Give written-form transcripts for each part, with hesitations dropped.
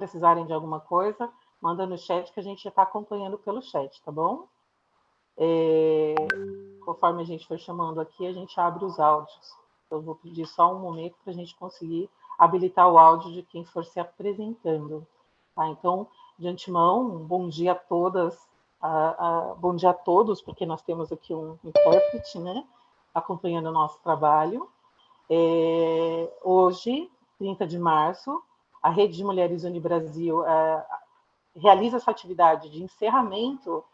precisarem de alguma coisa, manda no chat que a gente já está acompanhando pelo chat, tá bom? Conforme a gente for chamando aqui, a gente abre os áudios. Eu vou pedir só um momento para a gente conseguir habilitar o áudio de quem for se apresentando. Tá? Então, de antemão, bom dia a todas, bom dia a todos, porque nós temos aqui um intérprete, né, acompanhando o nosso trabalho. Hoje, 30 de março, a Rede de Mulheres Unibrasil realiza essa atividade de encerramento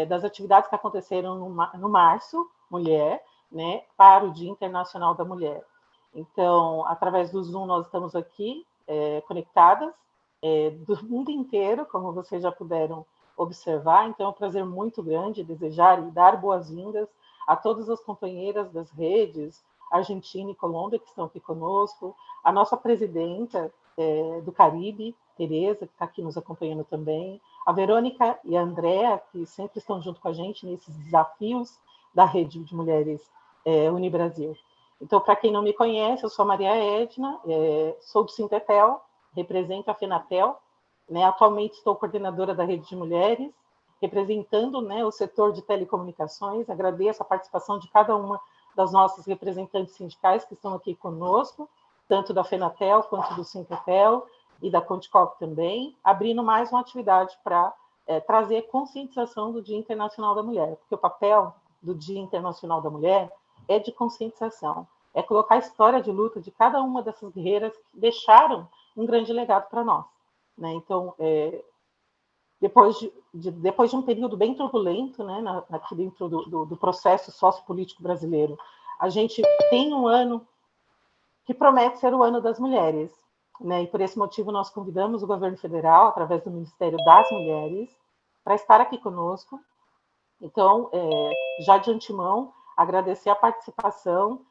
das atividades que aconteceram no Março Mulher, né, para o Dia Internacional da Mulher. Então, através do Zoom, nós estamos aqui conectadas do mundo inteiro, como vocês já puderam observar. Então, é um prazer muito grande desejar e dar boas-vindas a todas as companheiras das redes Argentina e Colômbia que estão aqui conosco, a nossa presidenta do Caribe, Tereza, que está aqui nos acompanhando também, a Verônica e a Andréa, que sempre estão junto com a gente nesses desafios da Rede de Mulheres Unibrasil. Então, para quem não me conhece, eu sou a Maria Edna, sou do Sintetel, represento a FENATEL, né, atualmente estou coordenadora da Rede de Mulheres, representando, né, o setor de telecomunicações. Agradeço a participação de cada uma das nossas representantes sindicais que estão aqui conosco, tanto da FENATEL quanto do Sintetel e da Conticop também, abrindo mais uma atividade para trazer conscientização do Dia Internacional da Mulher, porque o papel do Dia Internacional da Mulher é de conscientização, é colocar a história de luta de cada uma dessas guerreiras que deixaram um grande legado para nós. Né? Então, depois de um período bem turbulento, né, aqui dentro do processo sociopolítico brasileiro, a gente tem um ano que promete ser o ano das mulheres. Né? E por esse motivo nós convidamos o governo federal, através do Ministério das Mulheres, para estar aqui conosco. Então, já de antemão, agradecer a participação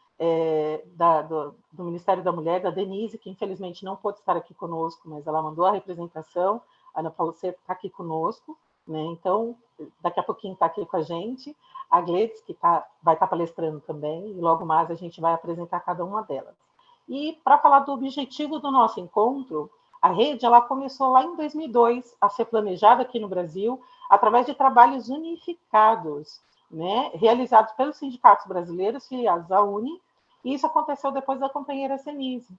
do Ministério da Mulher, da Denise, que infelizmente não pôde estar aqui conosco, mas ela mandou a representação. A Ana Paula Seco está aqui conosco, né? Então, daqui a pouquinho está aqui com a gente. A Gledes, que vai estar palestrando também, e logo mais a gente vai apresentar cada uma delas. E para falar do objetivo do nosso encontro, a rede ela começou lá em 2002 a ser planejada aqui no Brasil através de trabalhos unificados, né, realizados pelos sindicatos brasileiros filiados à UNE, e isso aconteceu depois da companheira Senise.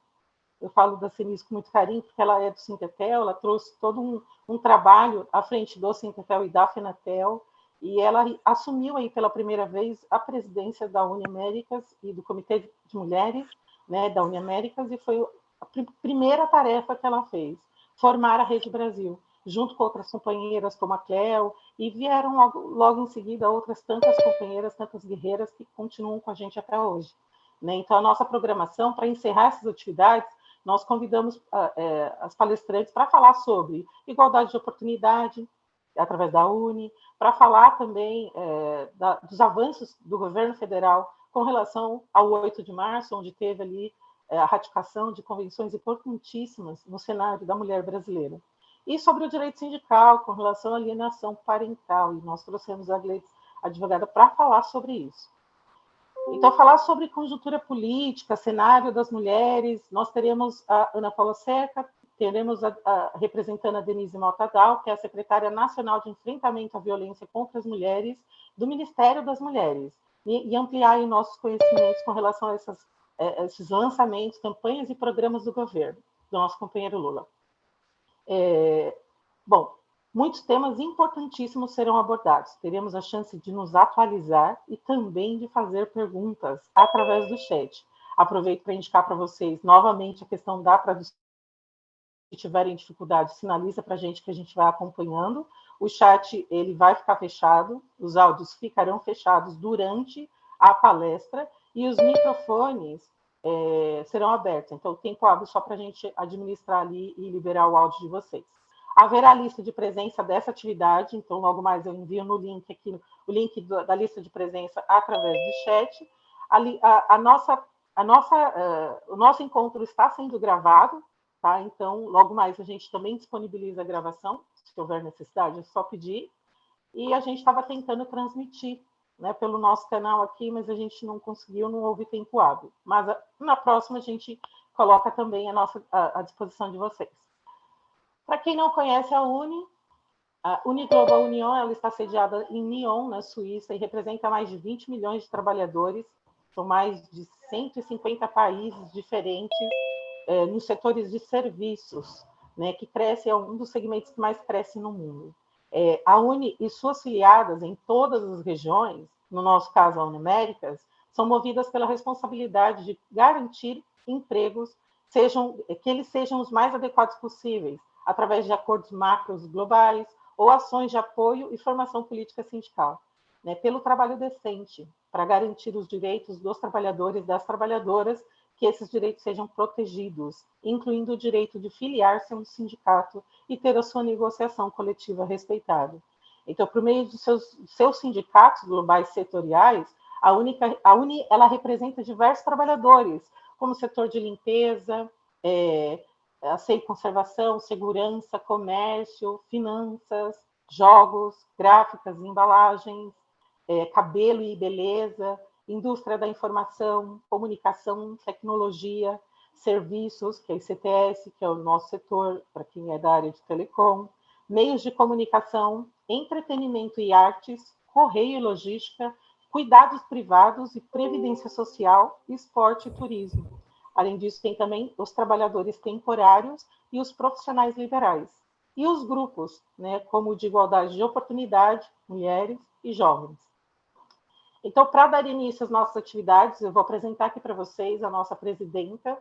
Eu falo da Senise com muito carinho, porque ela é do Sintetel, ela trouxe todo um trabalho à frente do Sintetel e da FENATEL, e ela assumiu aí pela primeira vez a presidência da Uniaméricas e do Comitê de Mulheres, né, da Uniaméricas, e foi a primeira tarefa que ela fez, formar a Rede Brasil, junto com outras companheiras como a Cleo, e vieram logo em seguida outras tantas companheiras, tantas guerreiras que continuam com a gente até hoje. Né? Então, a nossa programação, para encerrar essas atividades, nós convidamos as palestrantes para falar sobre igualdade de oportunidade, através da UNE, para falar também dos avanços do governo federal com relação ao 8 de março, onde teve ali a ratificação de convenções importantíssimas no cenário da mulher brasileira. E sobre o direito sindical, com relação à alienação parental, e nós trouxemos a Gleides, advogada, para falar sobre isso. Então, falar sobre conjuntura política, cenário das mulheres, nós teremos a Ana Paula Seca, teremos representando a Denise Maltadal, que é a secretária nacional de enfrentamento à violência contra as mulheres do Ministério das Mulheres, e ampliar aí nossos conhecimentos com relação a esses lançamentos, campanhas e programas do governo, do nosso companheiro Lula. Bom, muitos temas importantíssimos serão abordados. Teremos a chance de nos atualizar e também de fazer perguntas através do chat. Aproveito para indicar para vocês novamente a questão da tradução. Se tiverem dificuldade, sinaliza para a gente que a gente vai acompanhando. O chat ele vai ficar fechado, os áudios ficarão fechados durante a palestra e os microfones serão abertos. Então, o tempo hábil só para a gente administrar ali e liberar o áudio de vocês. Haverá lista de presença dessa atividade, então logo mais eu envio no link aqui, o link da lista de presença através do chat. O nosso encontro está sendo gravado, tá? Então logo mais a gente também disponibiliza a gravação, se houver necessidade, é só pedir. E a gente estava tentando transmitir, né, pelo nosso canal aqui, mas a gente não conseguiu, não houve tempo hábil. Mas na próxima a gente coloca também à disposição de vocês. Para quem não conhece a Uniglobal Union, ela está sediada em Nyon, na Suíça, e representa mais de 20 milhões de trabalhadores, são mais de 150 países diferentes, nos setores de serviços, né, que cresce, é um dos segmentos que mais cresce no mundo. A Uni e suas filiadas em todas as regiões, no nosso caso a Uniméricas, são movidas pela responsabilidade de garantir empregos, que eles sejam os mais adequados possíveis, através de acordos macros globais ou ações de apoio e formação política sindical, né, pelo trabalho decente, para garantir os direitos dos trabalhadores e das trabalhadoras, que esses direitos sejam protegidos, incluindo o direito de filiar-se a um sindicato e ter a sua negociação coletiva respeitada. Então, por meio de seus sindicatos globais setoriais, a Uni ela representa diversos trabalhadores, como o setor de limpeza, asseio e conservação, segurança, comércio, finanças, jogos, gráficas, embalagens, cabelo e beleza, indústria da informação, comunicação, tecnologia, serviços, que é a ICTS, que é o nosso setor, para quem é da área de telecom, meios de comunicação, entretenimento e artes, correio e logística, cuidados privados e previdência social, esporte e turismo. Além disso, tem também os trabalhadores temporários e os profissionais liberais. E os grupos, né, como o de igualdade de oportunidade, mulheres e jovens. Então, para dar início às nossas atividades, eu vou apresentar aqui para vocês a nossa presidenta.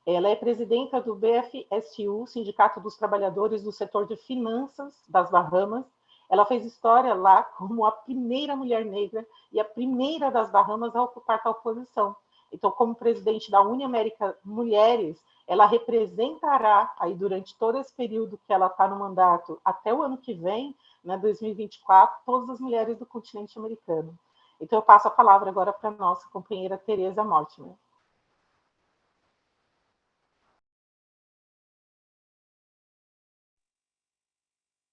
Ela é presidenta do BFSU, Sindicato dos Trabalhadores do Setor de Finanças das Bahamas. Ela fez história lá como a primeira mulher negra e a primeira das Bahamas a ocupar tal posição. Então, como presidente da Uniamérica Mulheres, ela representará aí durante todo esse período que ela está no mandato, até o ano que vem, né, 2024, todas as mulheres do continente americano. Então, eu passo a palavra agora para a nossa companheira Tereza Mortimer.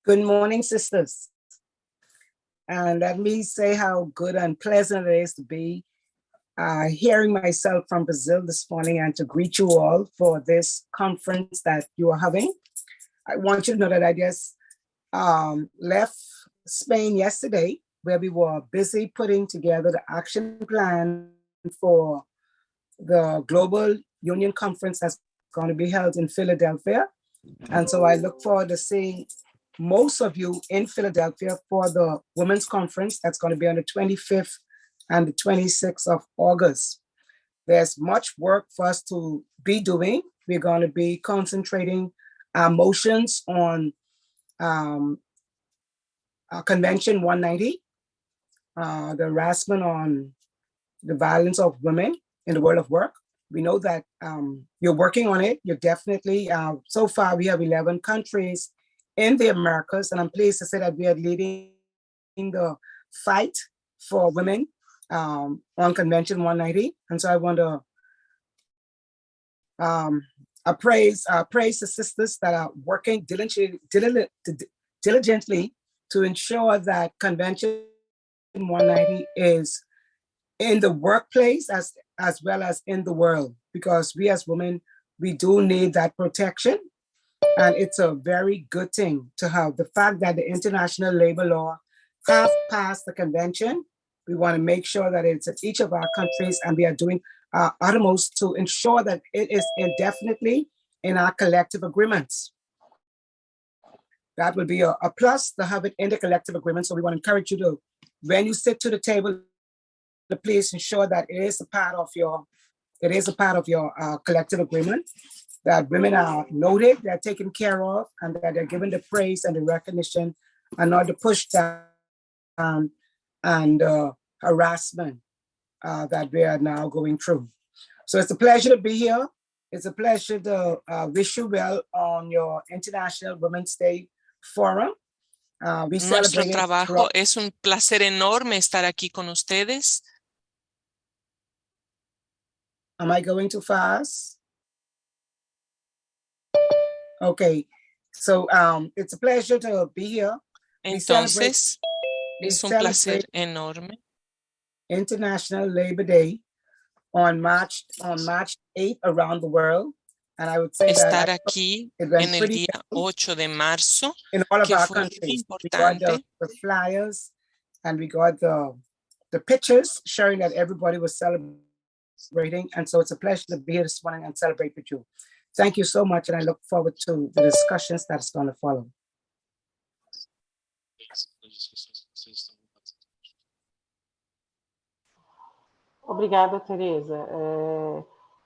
Good morning, sisters. And let me say how good and pleasant it is to be hearing myself from Brazil this morning and to greet you all for this conference that you are having. I want you to know that I just left Spain yesterday, where we were busy putting together the action plan for the Global Union Conference that's going to be held in Philadelphia. And so I look forward to seeing most of you in Philadelphia for the Women's Conference that's going to be on the 25th and the 26th of August. There's much work for us to be doing. We're going to be concentrating our motions on Convention 190, the harassment on the violence of women in the world of work. We know that you're working on it. You're definitely, so far we have 11 countries in the Americas, and I'm pleased to say that we are leading the fight for women on Convention 190. And so I want to praise the sisters that are working diligently to ensure that Convention 190 is in the workplace as well as in the world, because we as women, we do need that protection. And it's a very good thing to have. The fact that the international labor law have passed the convention, we want to make sure that it's in each of our countries, and we are doing our utmost to ensure that it is indefinitely in our collective agreements. That would be a plus to have it in the collective agreement. So we want to encourage you to, when you sit to the table, please ensure that it is a part of your collective agreement, that women are noted, they're taken care of, and that they're given the praise and the recognition, and not the push down and harassment that we are now going through. So it's a pleasure to be here. It's a pleasure to wish you well on your International Women's Day Forum. Nuestro trabajo es un placer enorme estar aquí con ustedes. Am I going too fast? Okay, so it's a pleasure to be here. Entonces, es un placer enorme. International Labor Day on March 8th around the world. And I would say that estar aquí it went en el pretty día well 8 de marzo, in all of que our fue muy countries. We got importante. the flyers and we got the pictures showing that everybody was celebrating. And so it's a pleasure to be here this morning and celebrate with you. Thank you so much. And I look forward to the discussions that's going to follow. Obrigada, Tereza.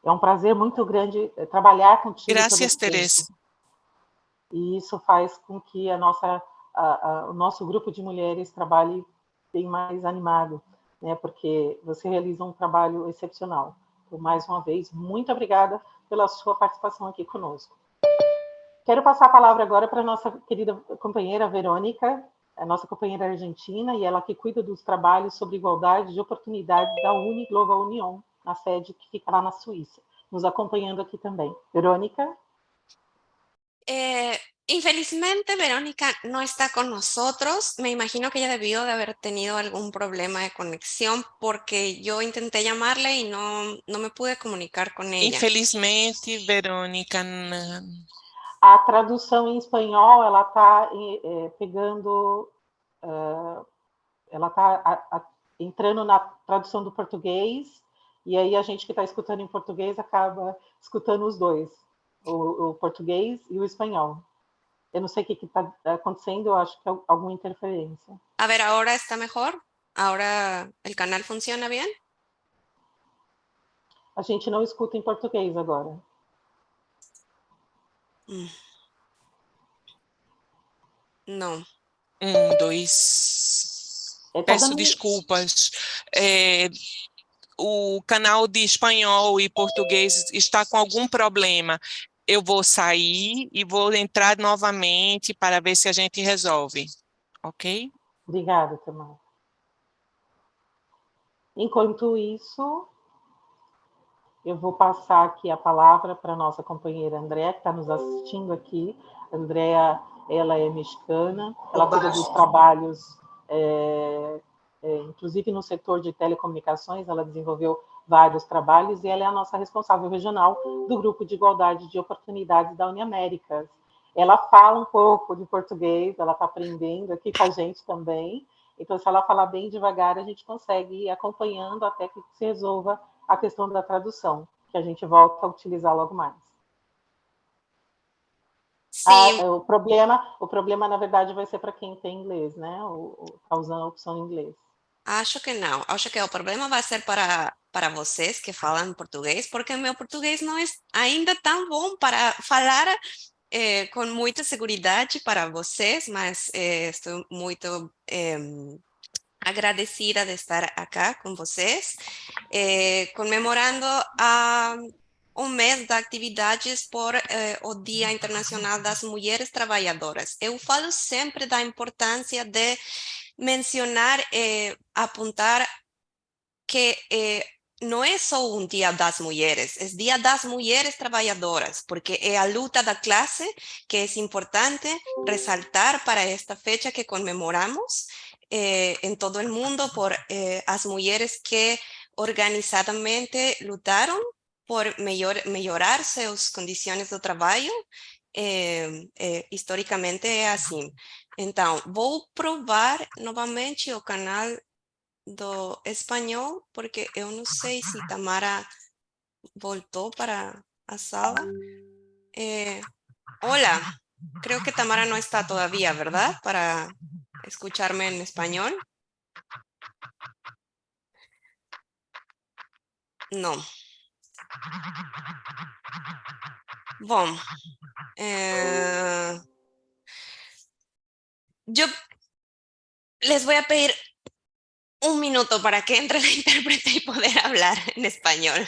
É um prazer muito grande trabalhar contigo Gracias, todo tempo. Teresa. E isso faz com que o nosso grupo de mulheres trabalhe bem mais animado, né? Porque você realiza um trabalho excepcional. Então, mais uma vez, muito obrigada pela sua participação aqui conosco. Quero passar a palavra agora para a nossa querida companheira Verônica, a nossa companheira argentina, e ela que cuida dos trabalhos sobre igualdade de oportunidades da Uni Global Union, na sede que fica lá na Suíça, nos acompanhando aqui também. Verônica? Infelizmente, Verónica no está con nosotros. Me imagino que ella debió de haber tenido algún problema de conexión porque yo intenté llamarle y no me pude comunicar con ella. Infelizmente, Verônica... A tradução em espanhol, ela está pegando... ela está entrando na tradução do português, e aí a gente que está escutando em português acaba escutando os dois, o português e o espanhol. Eu não sei o que está acontecendo, eu acho que é alguma interferência. A ver, ¿ahora está mejor? ¿Ahora el canal funciona bien? A gente não escuta em português agora. Não. Peço desculpas. O canal de espanhol e português está com algum problema. Eu vou sair e vou entrar novamente para ver se a gente resolve. Ok? Obrigada, Tamara. Enquanto isso, eu vou passar aqui a palavra para a nossa companheira Andréa, que está nos assistindo aqui. Andréa, ela é mexicana, ela cuida dos trabalhos, inclusive no setor de telecomunicações, ela desenvolveu vários trabalhos, e ela é a nossa responsável regional do Grupo de Igualdade de Oportunidades da Uniaméricas. Ela fala um pouco de português, ela está aprendendo aqui com a gente também, então se ela falar bem devagar, a gente consegue ir acompanhando até que se resolva a questão da tradução, que a gente volta a utilizar logo mais. O problema, na verdade, vai ser para quem tem inglês, né? Está usando a opção em inglês. Acho que não. Acho que o problema vai ser para vocês que falam português, porque meu português não é ainda tão bom para falar com muita segurança para vocês, mas estou muito agradecida de estar acá com vocês, comemorando um mês de atividades por o Dia Internacional das Mulheres Trabalhadoras. Eu falo sempre da importância de mencionar, apuntar que não é só um Dia das Mulheres, é Dia das Mulheres Trabalhadoras, porque é a luta da classe que é importante ressaltar para esta fecha que comemoramos en todo el mundo por las mujeres que organizadamente lutaron por mejorar sus condiciones de trabajo. Historicamente é assim. Então, vou provar novamente o canal do espanhol, porque eu não sei se Tamara voltou para a sala. Hola, creo que Tamara no está todavía, ¿verdad? Para escucharme en español. No. Bom, yo les voy a pedir un minuto para que entre la intérprete y poder hablar en español.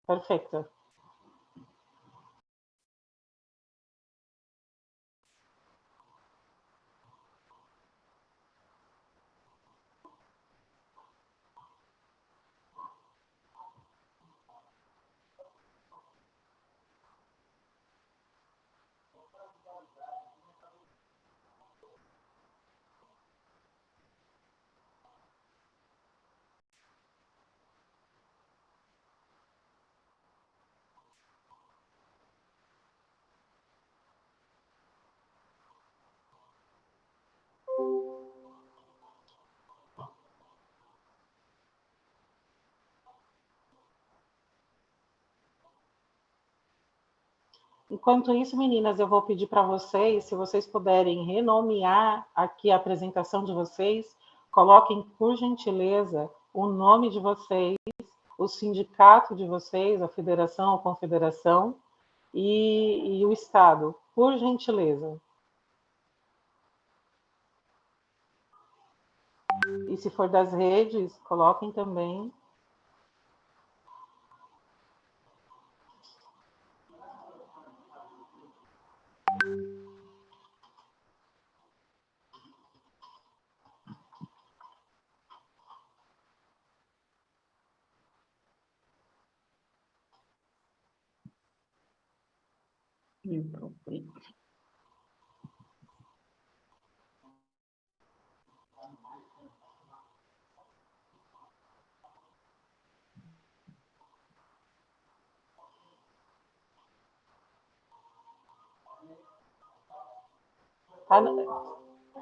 Perfecto. Enquanto isso, meninas, eu vou pedir para vocês, se vocês puderem renomear aqui a apresentação de vocês, coloquem, por gentileza, o nome de vocês, o sindicato de vocês, a federação ou confederação, e o estado, por gentileza. E se for das redes, coloquem também.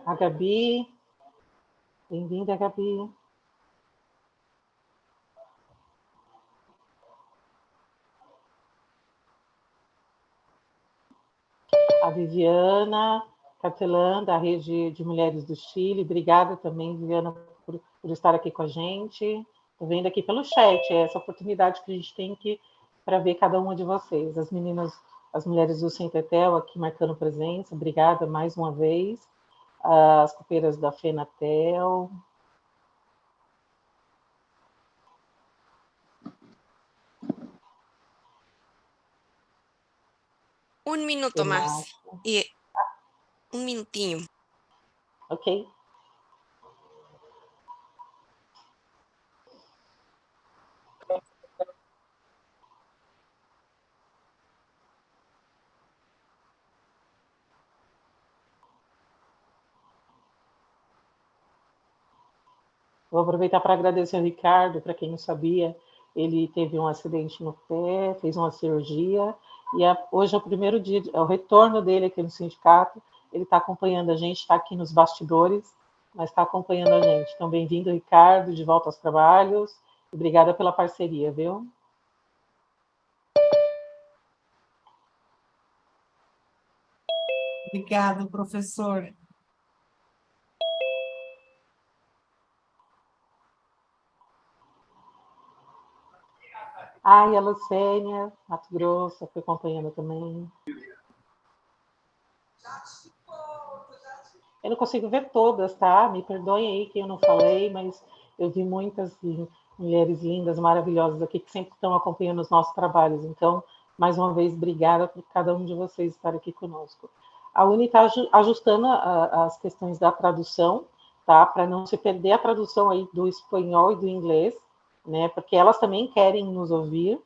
A Gabi, bem-vinda, Gabi. A Viviana Capelã, da Rede de Mulheres do Chile. Obrigada também, Viviana, por estar aqui com a gente. Estou vendo aqui pelo chat, é essa oportunidade que a gente tem para ver cada uma de vocês. As meninas, as mulheres do Centetel aqui marcando presença, obrigada mais uma vez. As copeiras da FENATEL. Un minuto más. Y un minutinho. Ok. Vou aproveitar para agradecer ao Ricardo, para quem não sabia, ele teve um acidente no pé, fez uma cirurgia, e hoje é o primeiro dia, é o retorno dele aqui no sindicato, ele está acompanhando a gente, está aqui nos bastidores, mas está acompanhando a gente. Então, bem-vindo, Ricardo, de volta aos trabalhos, obrigada pela parceria, viu? Obrigado, professor. E a Lucênia, Mato Grosso, foi acompanhando também. Eu não consigo ver todas, tá? Me perdoem aí que eu não falei, mas eu vi muitas mulheres lindas, maravilhosas aqui que sempre estão acompanhando os nossos trabalhos. Então, mais uma vez, obrigada por cada um de vocês estar aqui conosco. A Uni está ajustando as questões da tradução, tá? Para não se perder a tradução aí do espanhol e do inglês, né? Porque elas também querem nos ouvir.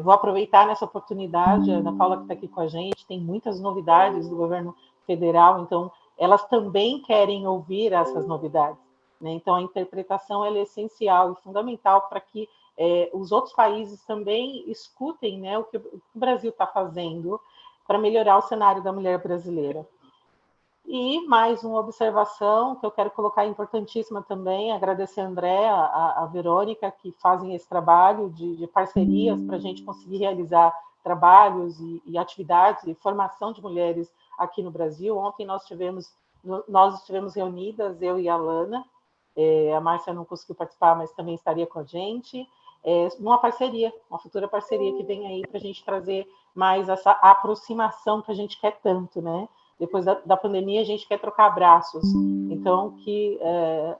Vou aproveitar nessa oportunidade, a Ana Paula que está aqui com a gente, tem muitas novidades do governo federal, então elas também querem ouvir essas novidades, né? Então a interpretação é essencial e fundamental para que os outros países também escutem, né, o que o Brasil está fazendo para melhorar o cenário da mulher brasileira. E mais uma observação que eu quero colocar importantíssima também, agradecer a André, a Verônica, que fazem esse trabalho de parcerias para a gente conseguir realizar trabalhos e atividades e formação de mulheres aqui no Brasil. Ontem nós estivemos reunidas, eu e a Lana, a Márcia não conseguiu participar, mas também estaria com a gente, numa parceria, uma futura parceria que vem aí para a gente trazer mais essa aproximação que a gente quer tanto, né? Depois da pandemia, a gente quer trocar abraços. Então, que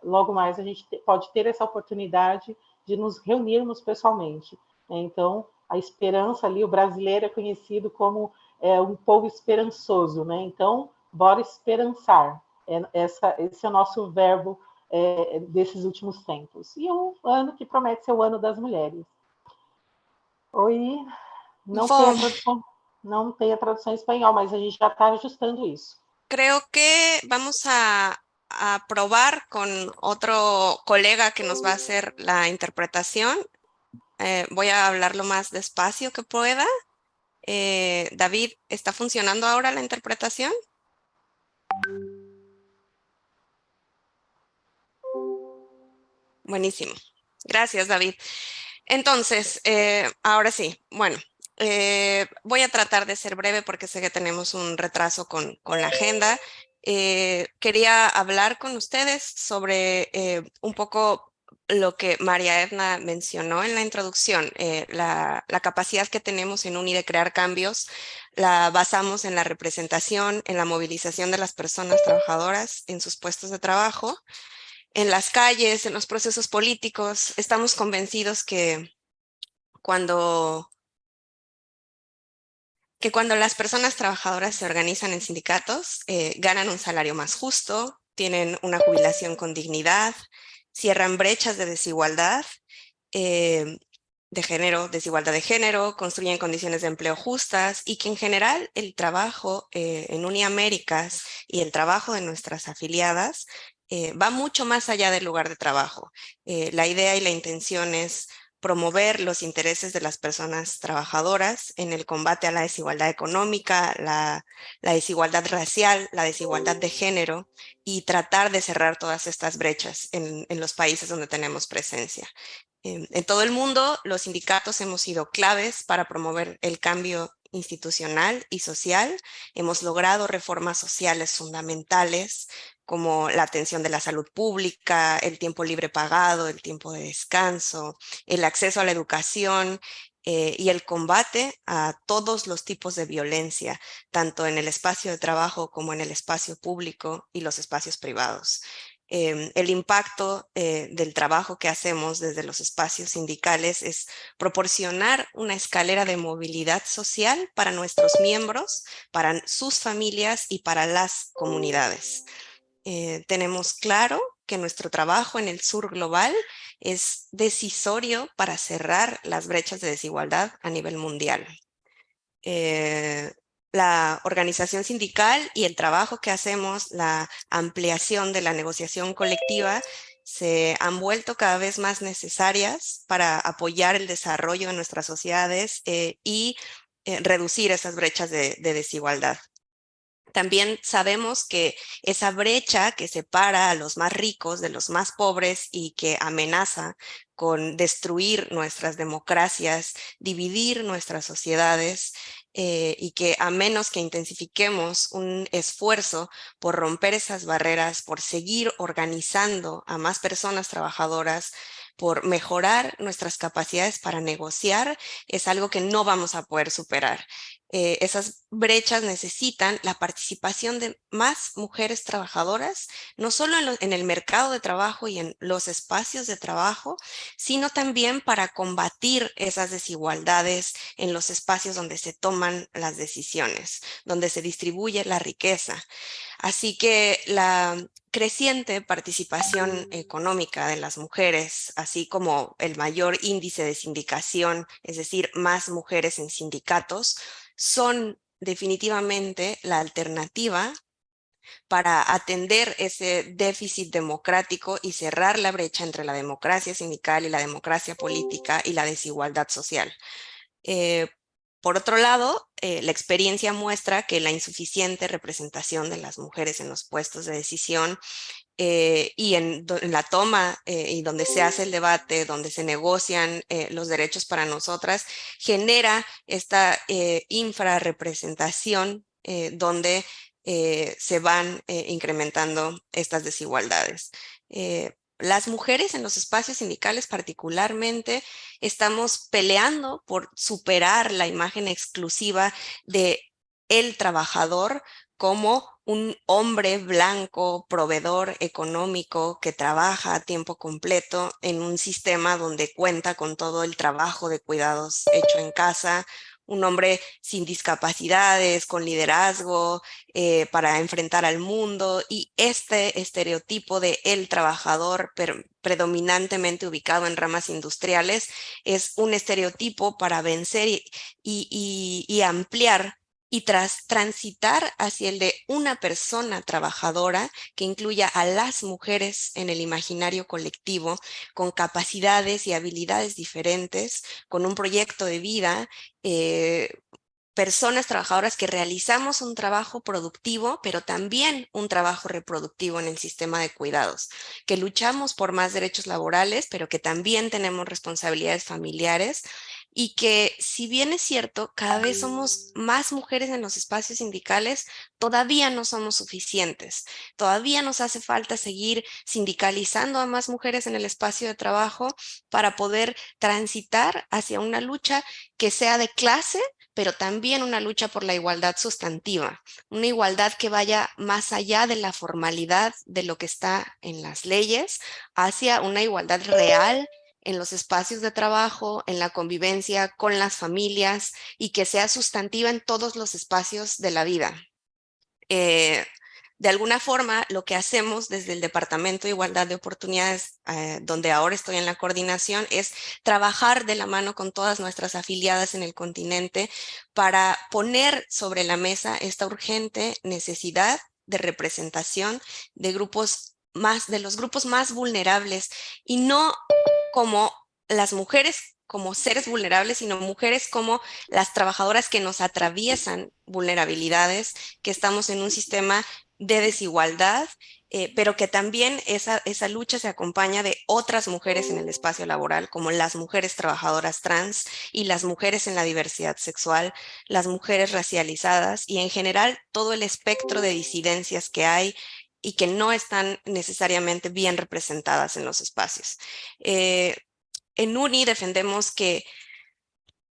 logo mais a gente pode ter essa oportunidade de nos reunirmos pessoalmente. Então, a esperança ali, o brasileiro é conhecido como um povo esperançoso, né? Então, bora esperançar. Esse é o nosso verbo desses últimos tempos. E um ano que promete ser o ano das mulheres. Oi, não tem a tradução em espanhol, mas a gente já está ajustando isso. Creo que vamos a probar con otro colega que nos va a hacer la interpretación. Voy a hablar lo más despacio que pueda. David, ¿está funcionando ahora la interpretación? Buenísimo. Gracias, David. Entonces, ahora sí, bueno, Voy a tratar de ser breve porque sé que tenemos un retraso con la agenda. Quería hablar con ustedes sobre un poco lo que María Edna mencionó en la introducción. La capacidad que tenemos en UNI de crear cambios la basamos en la representación, en la movilización de las personas trabajadoras en sus puestos de trabajo, en las calles, en los procesos políticos. Estamos convencidos cuando cuando las personas trabajadoras se organizan en sindicatos, ganan un salario más justo, tienen una jubilación con dignidad, cierran brechas de desigualdad de género, desigualdad de género, construyen condiciones de empleo justas y que en general el trabajo en Uniaméricas y el trabajo de nuestras afiliadas va mucho más allá del lugar de trabajo. La idea y la intención es promover los intereses de las personas trabajadoras en el combate a la desigualdad económica, la desigualdad racial, la desigualdad de género y tratar de cerrar todas estas brechas en los países donde tenemos presencia. En todo el mundo, los sindicatos hemos sido claves para promover el cambio institucional y social. Hemos logrado reformas sociales fundamentales como la atención de la salud pública, el tiempo libre pagado, el tiempo de descanso, el acceso a la educación y el combate a todos los tipos de violencia, tanto en el espacio de trabajo como en el espacio público y los espacios privados. El impacto del trabajo que hacemos desde los espacios sindicales es proporcionar una escalera de movilidad social para nuestros miembros, para sus familias y para las comunidades. Tenemos claro que nuestro trabajo en el sur global es decisorio para cerrar las brechas de desigualdad a nivel mundial. La organización sindical y el trabajo que hacemos, la ampliación de la negociación colectiva, se han vuelto cada vez más necesarias para apoyar el desarrollo de nuestras sociedades y reducir esas brechas de desigualdad. También sabemos que esa brecha que separa a los más ricos de los más pobres y que amenaza con destruir nuestras democracias, dividir nuestras sociedades y que a menos que intensifiquemos un esfuerzo por romper esas barreras, por seguir organizando a más personas trabajadoras, por mejorar nuestras capacidades para negociar, es algo que no vamos a poder superar. Esas brechas necesitan la participación de más mujeres trabajadoras, no solo en el mercado de trabajo y en los espacios de trabajo, sino también para combatir esas desigualdades en los espacios donde se toman las decisiones, donde se distribuye la riqueza. Así que la creciente participación económica de las mujeres, así como el mayor índice de sindicación, es decir, más mujeres en sindicatos, son definitivamente la alternativa para atender ese déficit democrático y cerrar la brecha entre la democracia sindical y la democracia política y la desigualdad social. Por otro lado, la experiencia muestra que la insuficiente representación de las mujeres en los puestos de decisión y en la toma y donde se hace el debate, donde se negocian los derechos para nosotras, genera esta infrarrepresentación donde se van incrementando estas desigualdades. Las mujeres en los espacios sindicales particularmente estamos peleando por superar la imagen exclusiva de el trabajador como un hombre blanco, proveedor económico que trabaja a tiempo completo en un sistema donde cuenta con todo el trabajo de cuidados hecho en casa, un hombre sin discapacidades, con liderazgo para enfrentar al mundo, y este estereotipo de el trabajador predominantemente ubicado en ramas industriales es un estereotipo para vencer y ampliar y transitar hacia el de una persona trabajadora que incluya a las mujeres en el imaginario colectivo con capacidades y habilidades diferentes, con un proyecto de vida, personas trabajadoras que realizamos un trabajo productivo, pero también un trabajo reproductivo en el sistema de cuidados, que luchamos por más derechos laborales, pero que también tenemos responsabilidades familiares y que si bien es cierto, cada vez somos más mujeres en los espacios sindicales, todavía no somos suficientes. Todavía nos hace falta seguir sindicalizando a más mujeres en el espacio de trabajo para poder transitar hacia una lucha que sea de clase, pero también una lucha por la igualdad sustantiva, una igualdad que vaya más allá de la formalidad de lo que está en las leyes, hacia una igualdad real en los espacios de trabajo, en la convivencia con las familias y que sea sustantiva en todos los espacios de la vida. De alguna forma, lo que hacemos desde el Departamento de Igualdad de Oportunidades, donde ahora estoy en la coordinación, es trabajar de la mano con todas nuestras afiliadas en el continente para poner sobre la mesa esta urgente necesidad de representación de los grupos más vulnerables, y no como las mujeres como seres vulnerables, sino mujeres como las trabajadoras que nos atraviesan vulnerabilidades, que estamos en un sistema de desigualdad, pero que también esa lucha se acompaña de otras mujeres en el espacio laboral, como las mujeres trabajadoras trans y las mujeres en la diversidad sexual, las mujeres racializadas y en general todo el espectro de disidencias que hay y que no están necesariamente bien representadas en los espacios. En UNI defendemos que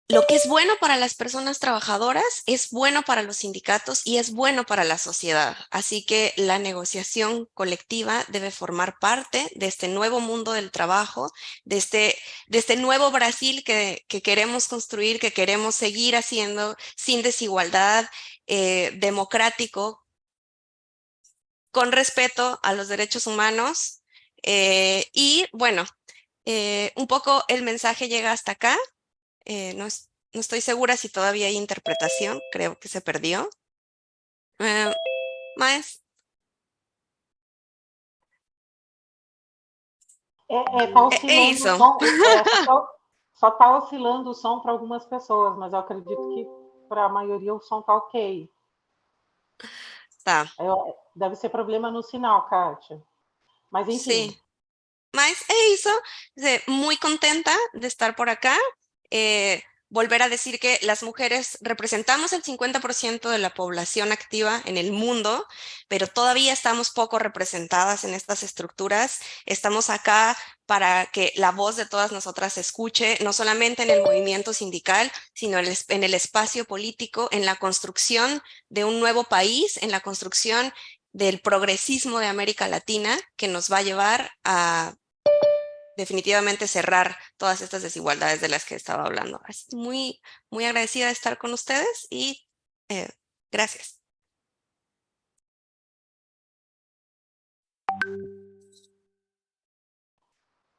lo que es bueno para las personas trabajadoras es bueno para los sindicatos y es bueno para la sociedad. Así que la negociación colectiva debe formar parte de este nuevo mundo del trabajo, de este nuevo Brasil que queremos construir, que queremos seguir haciendo sin desigualdad, democrático, con respeto a los derechos humanos. Y bueno, un poco el mensaje llega hasta acá. No estoy segura si todavía hay interpretación, creo que se perdió. Mas, Tá é oscilando o isso. som, só tá oscilando o som para algumas pessoas, mas eu acredito que para a maioria o som tá ok. Tá, Deve ser problema no sinal, Kátia. Mas enfim. sí. Mas é isso. Muy contenta de estar por acá. Volver a decir que las mujeres representamos el 50% de la población activa en el mundo, pero todavía estamos poco representadas en estas estructuras. Estamos acá para que la voz de todas nosotras se escuche, no solamente en el movimiento sindical, sino en el espacio político, en la construcción de un nuevo país, en la construcción del progresismo de América Latina, que nos va a llevar a definitivamente cerrar todas estas desigualdades de las que estaba hablando. Así, muy, muy agradecida de estar con ustedes y gracias.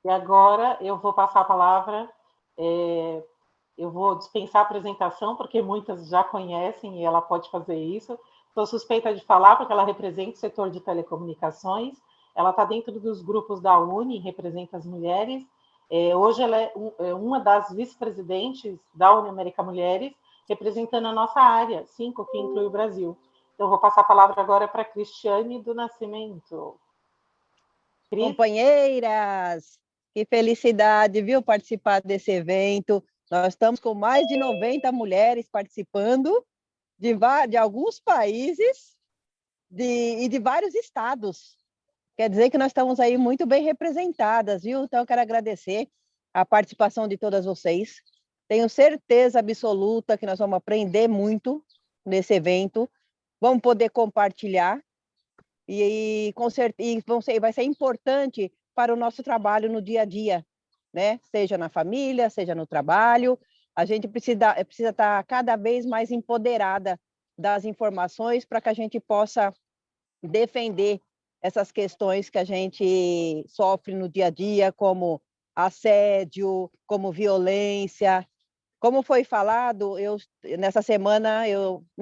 E agora eu vou passar a palavra, eu vou dispensar a apresentação, porque muitas já conhecem e ela pode fazer isso. Estou suspeita de falar, porque ela representa o setor de telecomunicações, ela está dentro dos grupos da UNI, representa as mulheres. Hoje ela é uma das vice-presidentes da Uni América Mulheres, representando a nossa área 5, que inclui o Brasil. Então, eu vou passar a palavra agora para a Cristiane do Nascimento. Cris? Companheiras, que felicidade, viu, participar desse evento. Nós estamos com mais de 90 mulheres participando de alguns países e de vários estados. Quer dizer que nós estamos aí muito bem representadas, viu? Então, eu quero agradecer a participação de todas vocês. Tenho certeza absoluta que nós vamos aprender muito nesse evento, vamos poder compartilhar e vai ser importante para o nosso trabalho no dia a dia, né? Seja na família, seja no trabalho. A gente precisa estar cada vez mais empoderada das informações para que a gente possa defender essas questões que a gente sofre no dia a dia, como assédio, como violência. Como foi falado,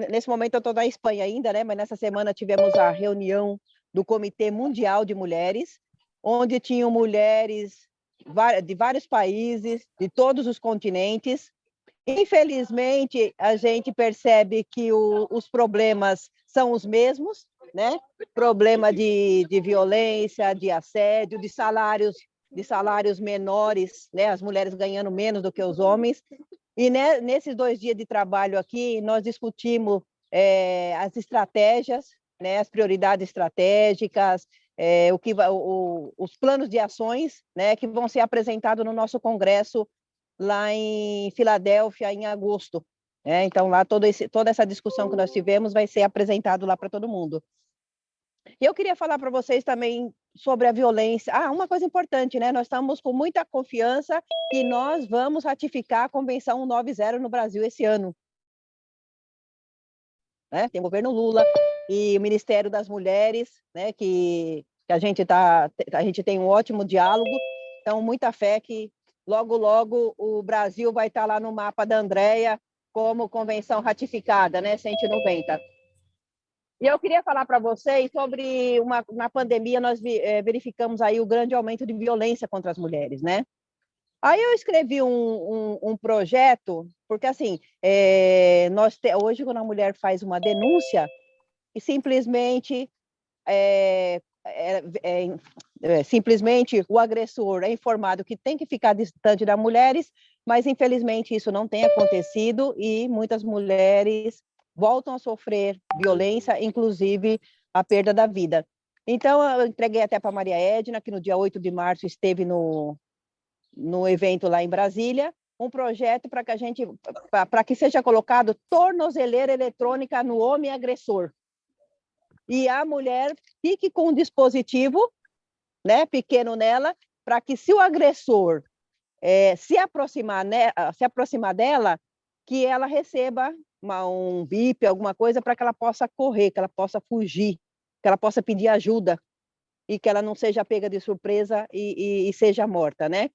nesse momento eu estou na Espanha ainda, né? Mas nessa semana tivemos a reunião do Comitê Mundial de Mulheres, onde tinham mulheres de vários países, de todos os continentes. Infelizmente, a gente percebe que os problemas são os mesmos, né? Problema de violência, de assédio, de salários menores, né? As mulheres ganhando menos do que os homens. E nesses 2 dias de trabalho aqui, nós discutimos as estratégias, né, as prioridades estratégicas, os planos de ações, né, que vão ser apresentados no nosso congresso lá em Filadélfia, em agosto. Né? Então, lá toda essa discussão que nós tivemos vai ser apresentado lá para todo mundo. E eu queria falar para vocês também sobre a violência. Uma coisa importante, né? Nós estamos com muita confiança que nós vamos ratificar a Convenção 190 no Brasil esse ano. Né? Tem o governo Lula e o Ministério das Mulheres, né? Que a gente tem um ótimo diálogo. Então, muita fé que logo, logo o Brasil vai estar lá no mapa da Andrea como convenção ratificada, né? 190. E eu queria falar para vocês sobre na pandemia nós verificamos aí o grande aumento de violência contra as mulheres, né? Aí eu escrevi um projeto, porque assim, hoje quando a mulher faz uma denúncia, e simplesmente simplesmente o agressor é informado que tem que ficar distante das mulheres, mas infelizmente isso não tem acontecido e muitas mulheres voltam a sofrer violência, inclusive a perda da vida. Então, eu entreguei até para a Maria Edna, que no dia 8 de março esteve no evento lá em Brasília, um projeto para que seja colocado tornozeleira eletrônica no homem agressor. E a mulher fique com um dispositivo, né, pequeno nela, para que se o agressor se aproximar dela, que ela receba um bip, alguma coisa, para que ela possa correr, que ela possa fugir, que ela possa pedir ajuda e que ela não seja pega de surpresa e seja morta, né?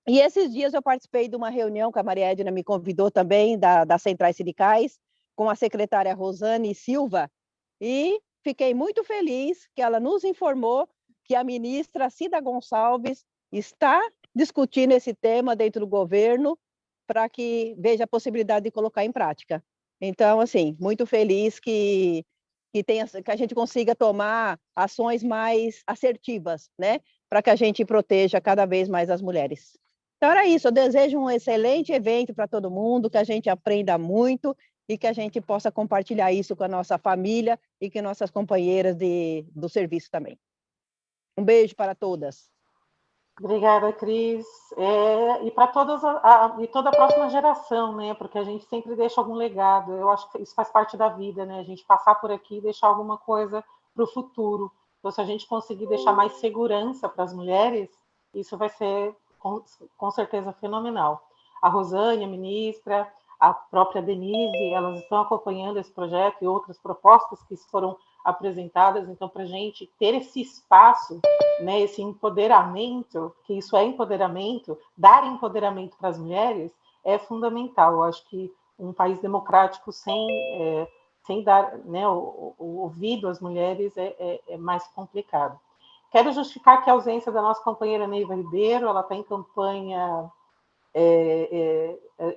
E esses dias eu participei de uma reunião que a Maria Edna me convidou também, das centrais sindicais, com a secretária Rosane Silva, e fiquei muito feliz que ela nos informou que a ministra Cida Gonçalves está discutindo esse tema dentro do governo para que veja a possibilidade de colocar em prática. Então, assim, muito feliz que a gente consiga tomar ações mais assertivas, né, para que a gente proteja cada vez mais as mulheres. Então, era isso. Eu desejo um excelente evento para todo mundo, que a gente aprenda muito e que a gente possa compartilhar isso com a nossa família e com nossas companheiras do serviço também. Um beijo para todas. Obrigada, Cris. E para e toda a próxima geração, né? Porque a gente sempre deixa algum legado. Eu acho que isso faz parte da vida, né? A gente passar por aqui e deixar alguma coisa para o futuro. Então, se a gente conseguir deixar mais segurança para as mulheres, isso vai ser com certeza fenomenal. A Rosane, a ministra, a própria Denise, elas estão acompanhando esse projeto e outras propostas que foram apresentadas. Então, para a gente ter esse espaço, né, esse empoderamento, que isso é empoderamento, dar empoderamento para as mulheres é fundamental. Eu acho que um país democrático sem dar, né, o ouvido às mulheres é mais complicado. Quero justificar que a ausência da nossa companheira Neiva Ribeiro, ela está em campanha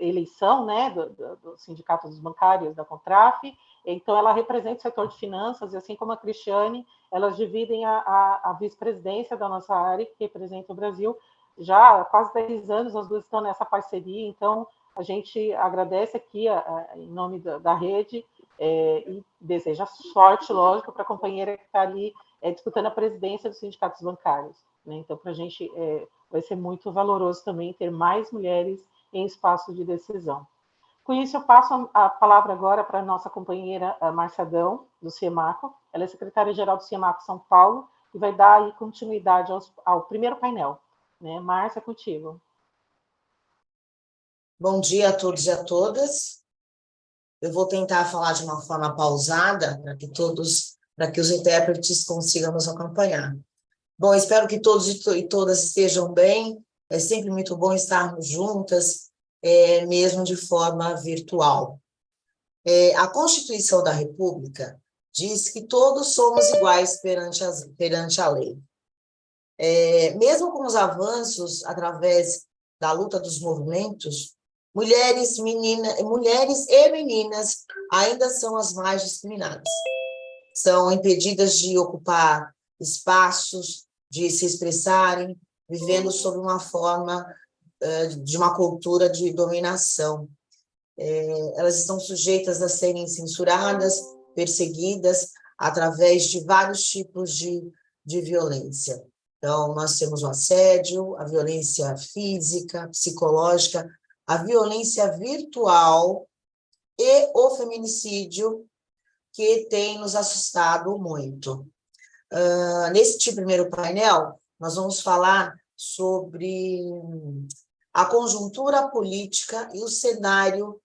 eleição, né, do Sindicato dos Bancários, da Contraf, então ela representa o setor de finanças, e assim como a Cristiane, elas dividem a vice-presidência da nossa área, que representa o Brasil, já há quase 10 anos, as duas estão nessa parceria, então a gente agradece aqui, em nome da rede, e deseja sorte, lógico, para a companheira que está ali disputando a presidência dos sindicatos bancários. Né? Então, para a gente vai ser muito valoroso também ter mais mulheres em espaço de decisão. Com isso, eu passo a palavra agora para a nossa companheira Márcia Adão, do CIEMACO. Ela é secretária-geral do CIEMACO São Paulo e vai dar aí continuidade ao primeiro painel. Né? Márcia, contigo. Bom dia a todos e a todas. Eu vou tentar falar de uma forma pausada para que os intérpretes consigam nos acompanhar. Bom, espero que todos e todas estejam bem. É sempre muito bom estarmos juntas, mesmo de forma virtual. A Constituição da República diz que todos somos iguais perante a lei. Mesmo com os avanços através da luta dos movimentos, mulheres e meninas ainda são as mais discriminadas. São impedidas de ocupar espaços, de se expressarem, vivendo sob uma forma de uma cultura de dominação. Elas estão sujeitas a serem censuradas, perseguidas, através de vários tipos de violência. Então, nós temos o assédio, a violência física, psicológica, a violência virtual e o feminicídio, que tem nos assustado muito. Neste primeiro painel, nós vamos falar sobre a conjuntura política e o cenário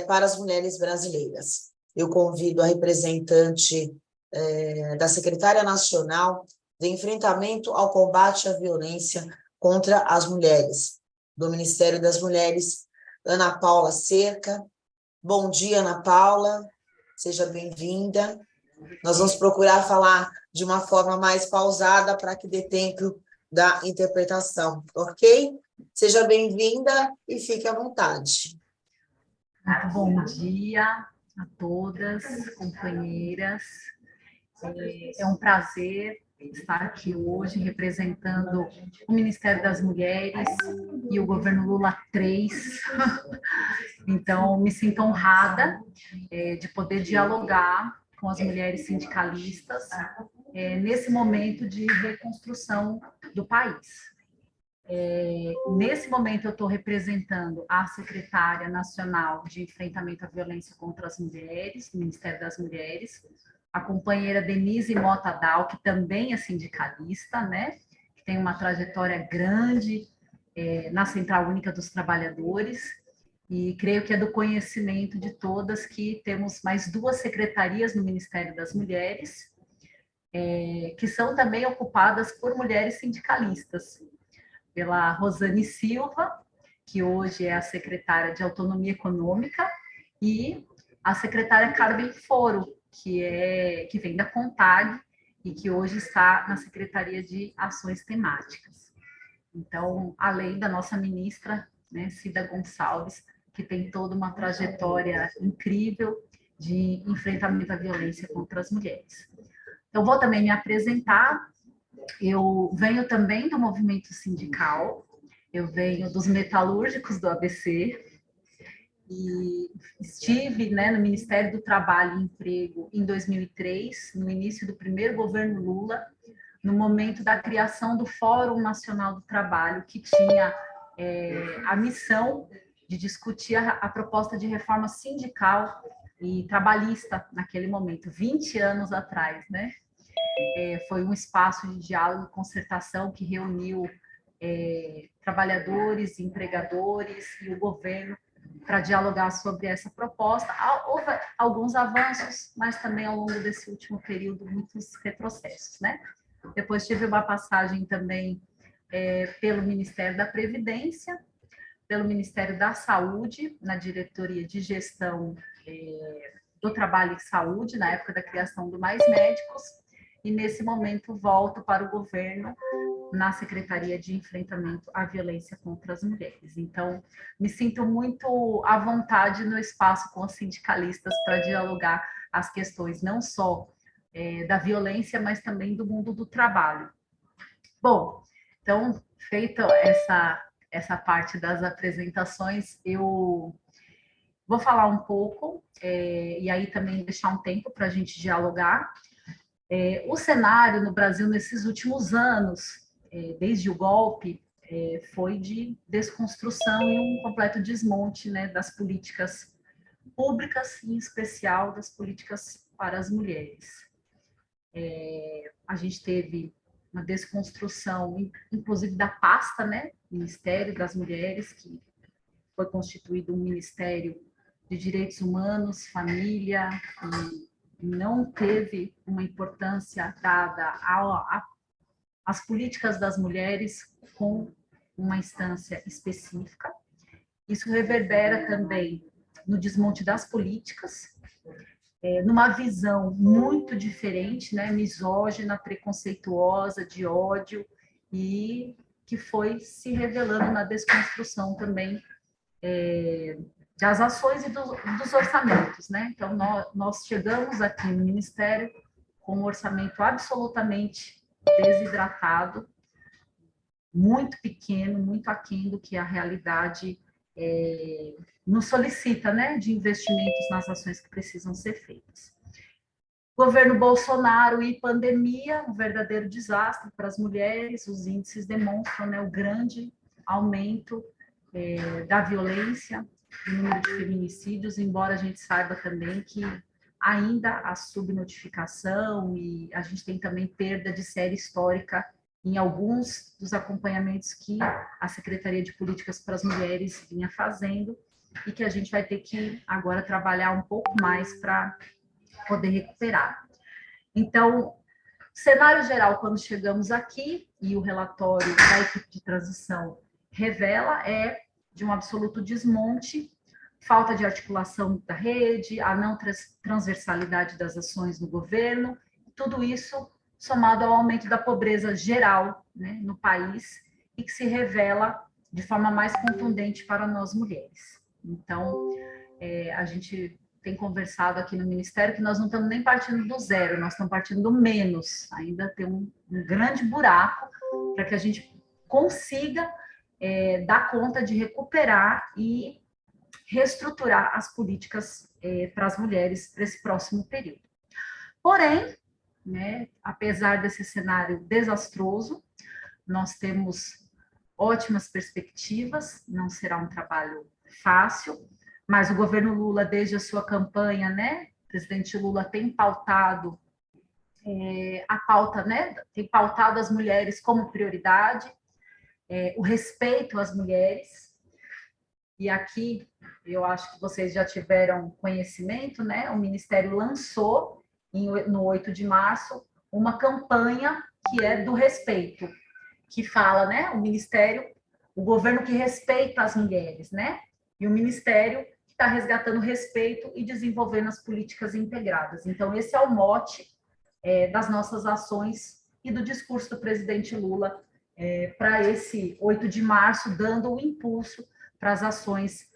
para as mulheres brasileiras. Eu convido a representante da Secretária Nacional de Enfrentamento ao Combate à Violência contra as Mulheres, do Ministério das Mulheres, Ana Paula Cerca. Bom dia, Ana Paula, seja bem-vinda. Nós vamos procurar falar de uma forma mais pausada para que dê tempo da interpretação, ok? Seja bem-vinda e fique à vontade. Muito bom dia a todas, companheiras. É um prazer estar aqui hoje representando o Ministério das Mulheres e o governo Lula III. Então, me sinto honrada de poder dialogar com as mulheres sindicalistas nesse momento de reconstrução do país. Nesse momento, eu estou representando a secretária nacional de enfrentamento à violência contra as mulheres, do Ministério das Mulheres, a companheira Denise Mota Dal, que também é sindicalista, né, que tem uma trajetória grande na Central Única dos Trabalhadores, e creio que é do conhecimento de todas que temos mais 2 secretarias no Ministério das Mulheres, que são também ocupadas por mulheres sindicalistas, pela Rosane Silva, que hoje é a secretária de Autonomia Econômica, e a secretária Carmen Foro, que vem da CONTAG e que hoje está na Secretaria de Ações Temáticas. Então, além da nossa ministra, né, Cida Gonçalves, que tem toda uma trajetória incrível de enfrentamento à violência contra as mulheres. Eu vou também me apresentar. Eu venho também do movimento sindical, eu venho dos metalúrgicos do ABC, e estive, né, no Ministério do Trabalho e Emprego em 2003, no início do primeiro governo Lula, no momento da criação do Fórum Nacional do Trabalho, que tinha a missão de discutir a proposta de reforma sindical e trabalhista naquele momento, 20 anos atrás, né? Foi um espaço de diálogo e concertação que reuniu trabalhadores, empregadores e o governo para dialogar sobre essa proposta. Houve alguns avanços, mas também ao longo desse último período muitos retrocessos, né? Depois tive uma passagem também pelo Ministério da Previdência, pelo Ministério da Saúde, na diretoria de gestão do trabalho e saúde, na época da criação do Mais Médicos, e nesse momento volto para o governo na Secretaria de Enfrentamento à Violência contra as Mulheres. Então, me sinto muito à vontade no espaço com os sindicalistas para dialogar as questões não só da violência, mas também do mundo do trabalho. Bom, então, feita essa parte das apresentações, eu vou falar um pouco, e aí também deixar um tempo para a gente dialogar. O cenário no Brasil nesses últimos anos, desde o golpe, foi de desconstrução e um completo desmonte, né, das políticas públicas, em especial das políticas para as mulheres. A gente teve uma desconstrução, inclusive da pasta, né, Ministério das Mulheres, que foi constituído um Ministério de Direitos Humanos, Família, e não teve uma importância dada às políticas das mulheres com uma instância específica. Isso reverbera também no desmonte das políticas, numa visão muito diferente, né, misógina, preconceituosa, de ódio, e que foi se revelando na desconstrução também das ações e dos orçamentos, né? Então, nós chegamos aqui no Ministério com um orçamento absolutamente desidratado, muito pequeno, muito aquém do que a realidade nos solicita, né, de investimentos nas ações que precisam ser feitas. Governo Bolsonaro e pandemia, um verdadeiro desastre para as mulheres, os índices demonstram, né, o grande aumento da violência, do número de feminicídios, embora a gente saiba também que ainda há subnotificação e a gente tem também perda de série histórica em alguns dos acompanhamentos que a Secretaria de Políticas para as Mulheres vinha fazendo e que a gente vai ter que agora trabalhar um pouco mais para poder recuperar. Então, cenário geral, quando chegamos aqui, e o relatório da equipe de transição revela, é de um absoluto desmonte, falta de articulação da rede, a não transversalidade das ações no governo, tudo isso somado ao aumento da pobreza geral, né, no país, e que se revela de forma mais contundente para nós mulheres. Então, a gente tem conversado aqui no Ministério que nós não estamos nem partindo do zero, nós estamos partindo do menos. Ainda tem um grande buraco para que a gente consiga dar conta de recuperar e reestruturar as políticas para as mulheres para esse próximo período. Porém, né, apesar desse cenário desastroso, nós temos ótimas perspectivas, não será um trabalho fácil, mas o governo Lula, desde a sua campanha, né, o presidente Lula tem pautado a pauta, né, tem pautado as mulheres como prioridade, o respeito às mulheres, e aqui eu acho que vocês já tiveram conhecimento, né, o Ministério lançou, no 8 de março, uma campanha que é do respeito, que fala, né, o Ministério, o governo que respeita as mulheres, né, e o Ministério que está resgatando o respeito e desenvolvendo as políticas integradas. Então, esse é o mote das nossas ações e do discurso do presidente Lula para esse 8 de março, dando o impulso para as ações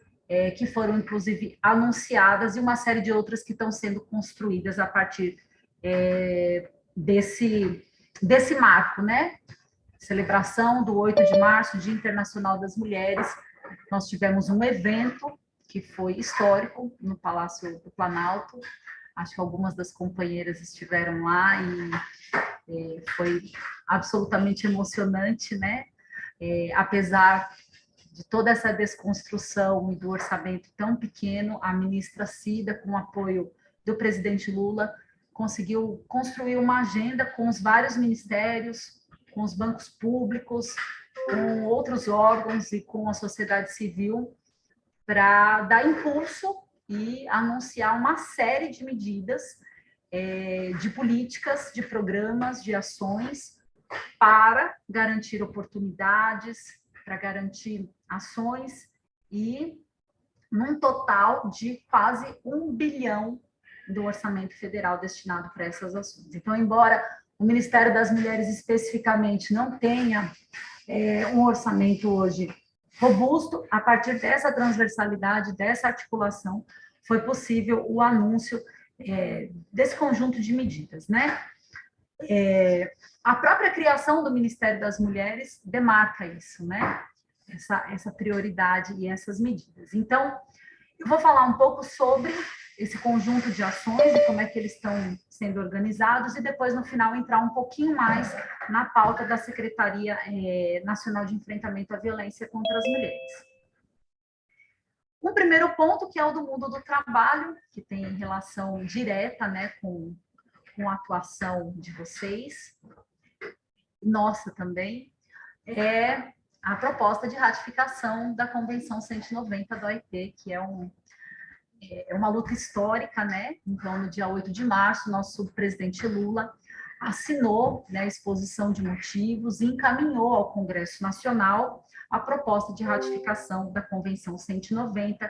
que foram, inclusive, anunciadas e uma série de outras que estão sendo construídas a partir desse marco, né? Celebração do 8 de março, Dia Internacional das Mulheres. Nós tivemos um evento que foi histórico no Palácio do Planalto. Acho que algumas das companheiras estiveram lá e foi absolutamente emocionante, né? Apesar de toda essa desconstrução e do orçamento tão pequeno, a ministra Cida, com o apoio do presidente Lula, conseguiu construir uma agenda com os vários ministérios, com os bancos públicos, com outros órgãos e com a sociedade civil, para dar impulso e anunciar uma série de medidas, de políticas, de programas, de ações para garantir oportunidades, para garantir ações e num total de quase 1 bilhão do orçamento federal destinado para essas ações. Então, embora o Ministério das Mulheres especificamente não tenha um orçamento hoje robusto, a partir dessa transversalidade, dessa articulação, foi possível o anúncio desse conjunto de medidas, né? A própria criação do Ministério das Mulheres demarca isso, né? Essa prioridade e essas medidas. Então, eu vou falar um pouco sobre esse conjunto de ações e como é que eles estão sendo organizados e depois, no final, entrar um pouquinho mais na pauta da Secretaria Nacional de Enfrentamento à Violência contra as Mulheres. Um primeiro ponto, que é o do mundo do trabalho, que tem relação direta, né, com a atuação de vocês, nossa também, é a proposta de ratificação da Convenção 190 da OIT, que é uma luta histórica, né? Então, no dia 8 de março, nosso subpresidente Lula assinou, né, a exposição de motivos e encaminhou ao Congresso Nacional a proposta de ratificação da Convenção 190,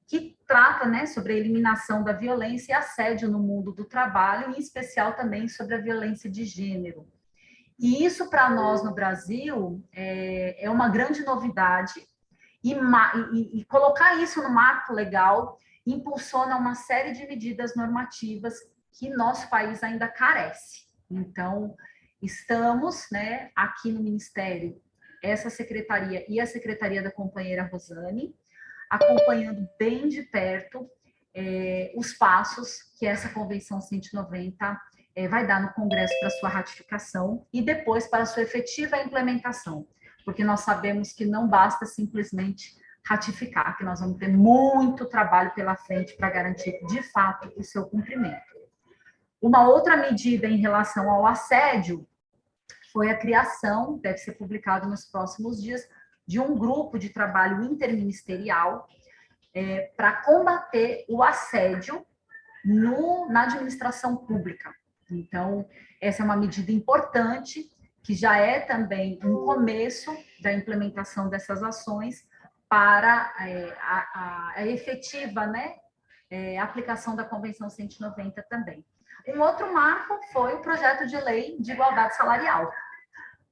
que trata, né, sobre a eliminação da violência e assédio no mundo do trabalho, em especial também sobre a violência de gênero. E isso, para nós no Brasil, é uma grande novidade, e colocar isso no marco legal impulsiona uma série de medidas normativas que nosso país ainda carece. Então, estamos, né, aqui no Ministério essa secretaria e a secretaria da companheira Rosane, acompanhando bem de perto os passos que essa Convenção 190 vai dar no Congresso para sua ratificação e depois para sua efetiva implementação, porque nós sabemos que não basta simplesmente ratificar, que nós vamos ter muito trabalho pela frente para garantir, de fato, o seu cumprimento. Uma outra medida em relação ao assédio foi a criação, deve ser publicado nos próximos dias, de um grupo de trabalho interministerial para combater o assédio na administração pública. Então, essa é uma medida importante, que já é também um começo da implementação dessas ações para a efetiva, né, aplicação da Convenção 190 também. Um outro marco foi o projeto de lei de igualdade salarial.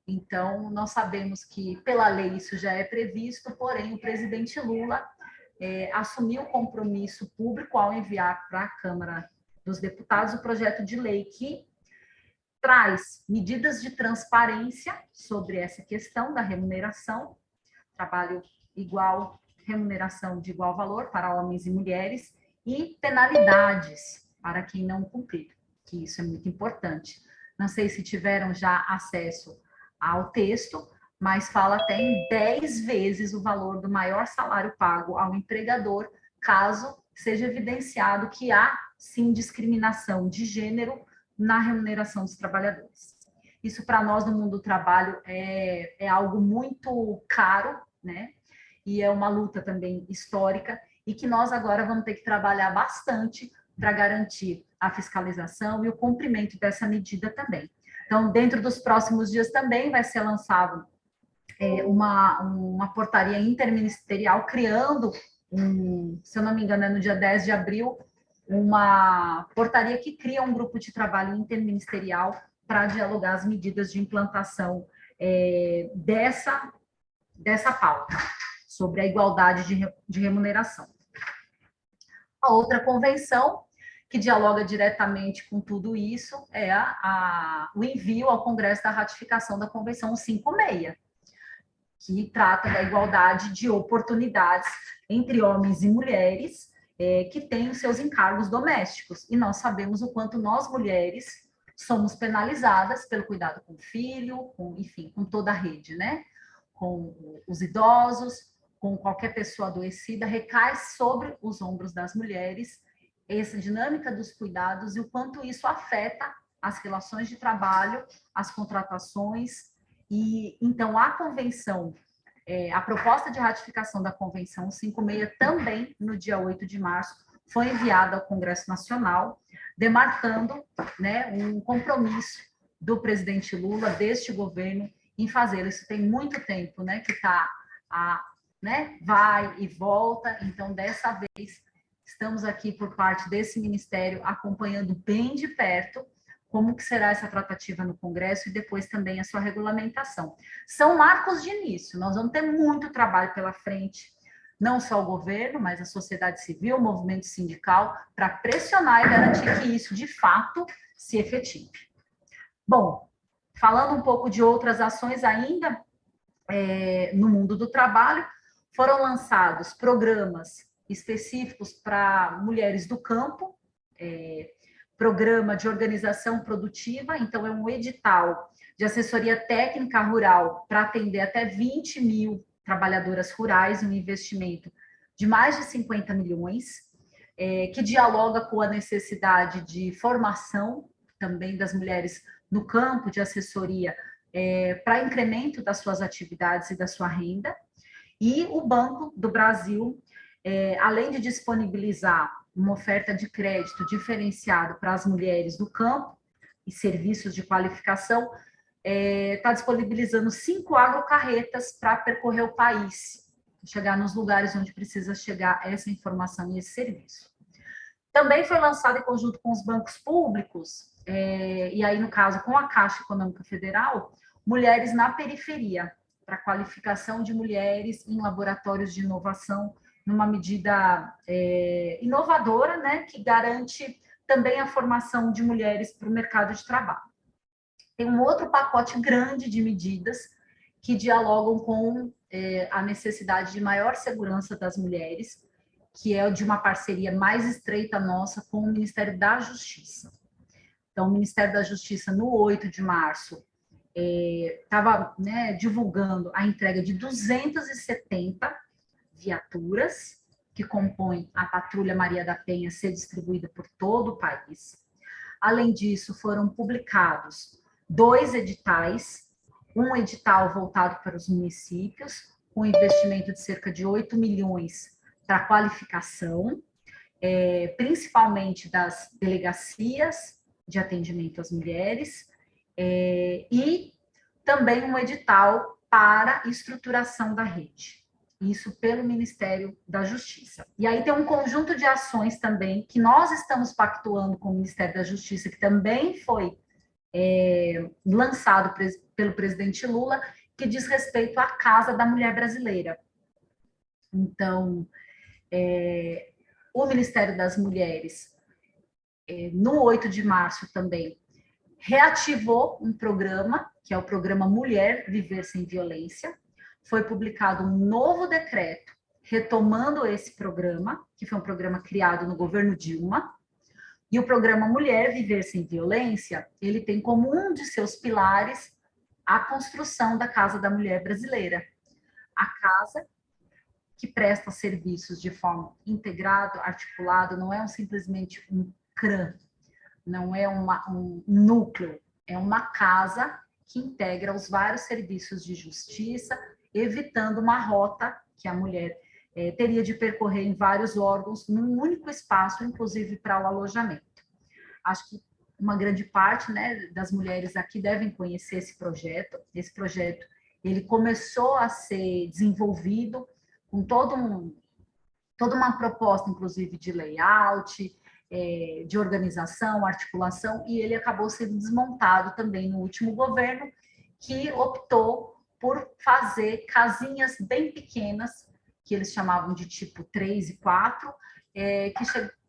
Então, nós sabemos que, pela lei, isso já é previsto, porém, o presidente Lula assumiu o compromisso público ao enviar para a Câmara dos Deputados o projeto de lei que traz medidas de transparência sobre essa questão da remuneração, trabalho igual, remuneração de igual valor para homens e mulheres, e penalidades para quem não cumprir, que isso é muito importante. Não sei se tiveram já acesso ao texto, mas fala até em 10 vezes o valor do maior salário pago ao empregador, caso seja evidenciado que há, sim, discriminação de gênero na remuneração dos trabalhadores. Isso, para nós, no mundo do trabalho, é algo muito caro, né? E é uma luta também histórica, e que nós agora vamos ter que trabalhar bastante para garantir a fiscalização e o cumprimento dessa medida também. Então, dentro dos próximos dias também vai ser lançado uma portaria interministerial criando, se eu não me engano, é no dia 10 de abril, uma portaria que cria um grupo de trabalho interministerial para dialogar as medidas de implantação dessa pauta sobre a igualdade de remuneração. A outra convenção que dialoga diretamente com tudo isso é o envio ao Congresso da ratificação da Convenção 156, que trata da igualdade de oportunidades entre homens e mulheres que têm os seus encargos domésticos. E nós sabemos o quanto nós, mulheres, somos penalizadas pelo cuidado com o filho, enfim, com toda a rede, né? Com os idosos, com qualquer pessoa adoecida, recai sobre os ombros das mulheres essa dinâmica dos cuidados e o quanto isso afeta as relações de trabalho, as contratações. E então a convenção, a proposta de ratificação da Convenção 156 também, no dia 8 de março, foi enviada ao Congresso Nacional, demarcando, né, um compromisso do presidente Lula, deste governo, em fazê-lo. Isso tem muito tempo, né, que está, né, vai e volta. Então, dessa vez, estamos aqui por parte desse ministério acompanhando bem de perto como que será essa tratativa no Congresso e depois também a sua regulamentação. São marcos de início, nós vamos ter muito trabalho pela frente, não só o governo, mas a sociedade civil, o movimento sindical, para pressionar e garantir que isso, de fato, se efetive. Bom, falando um pouco de outras ações ainda no mundo do trabalho, foram lançados programas específicos para mulheres do campo, programa de organização produtiva, então é um edital de assessoria técnica rural para atender até 20 mil trabalhadoras rurais, um investimento de mais de 50 milhões, que dialoga com a necessidade de formação também das mulheres no campo de assessoria para incremento das suas atividades e da sua renda. E o Banco do Brasil, além de disponibilizar uma oferta de crédito diferenciado para as mulheres do campo e serviços de qualificação, está disponibilizando 5 agrocarretas para percorrer o país, chegar nos lugares onde precisa chegar essa informação e esse serviço. Também foi lançado em conjunto com os bancos públicos, e aí, no caso, com a Caixa Econômica Federal, Mulheres na Periferia, para qualificação de mulheres em laboratórios de inovação, numa medida inovadora, né, que garante também a formação de mulheres para o mercado de trabalho. Tem um outro pacote grande de medidas que dialogam com a necessidade de maior segurança das mulheres, que é de uma parceria mais estreita nossa com o Ministério da Justiça. Então, o Ministério da Justiça, no 8 de março, estava divulgando a entrega de 270 viaturas, que compõem a Patrulha Maria da Penha, ser distribuída por todo o país. Além disso, foram publicados 2 editais, um edital voltado para os municípios, com investimento de cerca de 8 milhões para qualificação, principalmente das delegacias de atendimento às mulheres, e também um edital para estruturação da rede. Isso pelo Ministério da Justiça. E aí tem um conjunto de ações também que nós estamos pactuando com o Ministério da Justiça, que também foi lançado pelo presidente Lula, que diz respeito à Casa da Mulher Brasileira. Então, o Ministério das Mulheres, no 8 de março também, reativou um programa, que é o programa Mulher Viver Sem Violência. Foi publicado um novo decreto retomando esse programa, que foi um programa criado no governo Dilma. E o programa Mulher Viver Sem Violência, ele tem como um de seus pilares a construção da Casa da Mulher Brasileira. A casa que presta serviços de forma integrada, articulada, não é simplesmente um CRAM, não é um núcleo, é uma casa que integra os vários serviços de justiça, evitando uma rota que a mulher teria de percorrer em vários órgãos, num único espaço, inclusive para o alojamento. Acho que uma grande parte das mulheres aqui devem conhecer esse projeto. Esse projeto ele começou a ser desenvolvido com toda uma proposta, inclusive, de layout, de organização, articulação, e ele acabou sendo desmontado também no último governo, que optou por fazer casinhas bem pequenas, que eles chamavam de tipo 3 e 4,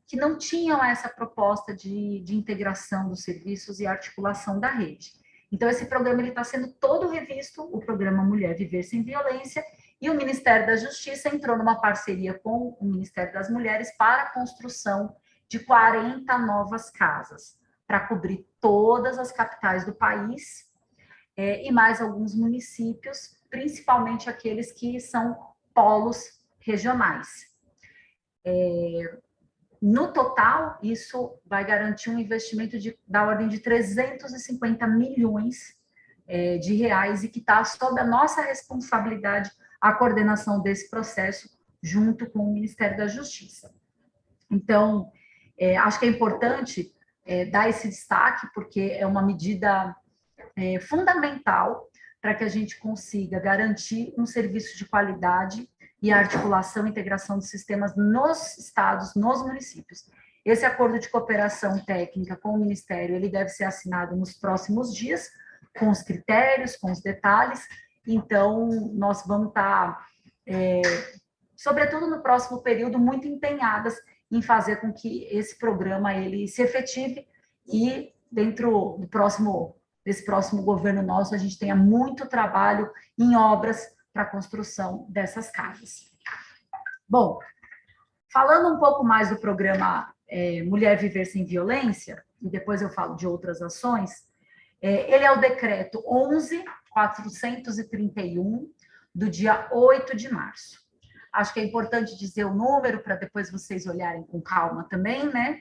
que não tinham essa proposta de integração dos serviços e articulação da rede. Então, esse programa está sendo todo revisto, o programa Mulher Viver Sem Violência, e o Ministério da Justiça entrou numa parceria com o Ministério das Mulheres para a construção de 40 novas casas, para cobrir todas as capitais do país e mais alguns municípios, principalmente aqueles que são polos regionais. No total, isso vai garantir um investimento da ordem de 350 milhões de reais e que está sob a nossa responsabilidade a coordenação desse processo junto com o Ministério da Justiça. Então, acho que é importante dar esse destaque, porque é uma medida fundamental para que a gente consiga garantir um serviço de qualidade e a articulação e integração dos sistemas nos estados, nos municípios. Esse acordo de cooperação técnica com o Ministério, ele deve ser assinado nos próximos dias, com os critérios, com os detalhes. Então, nós vamos estar, sobretudo no próximo período, muito empenhadas em fazer com que esse programa ele se efetive e dentro desse próximo governo nosso, a gente tenha muito trabalho em obras para a construção dessas casas. Bom, falando um pouco mais do programa Mulher Viver Sem Violência, e depois eu falo de outras ações, ele é o decreto 11.431, do dia 8 de março. Acho que é importante dizer o número, para depois vocês olharem com calma também, né?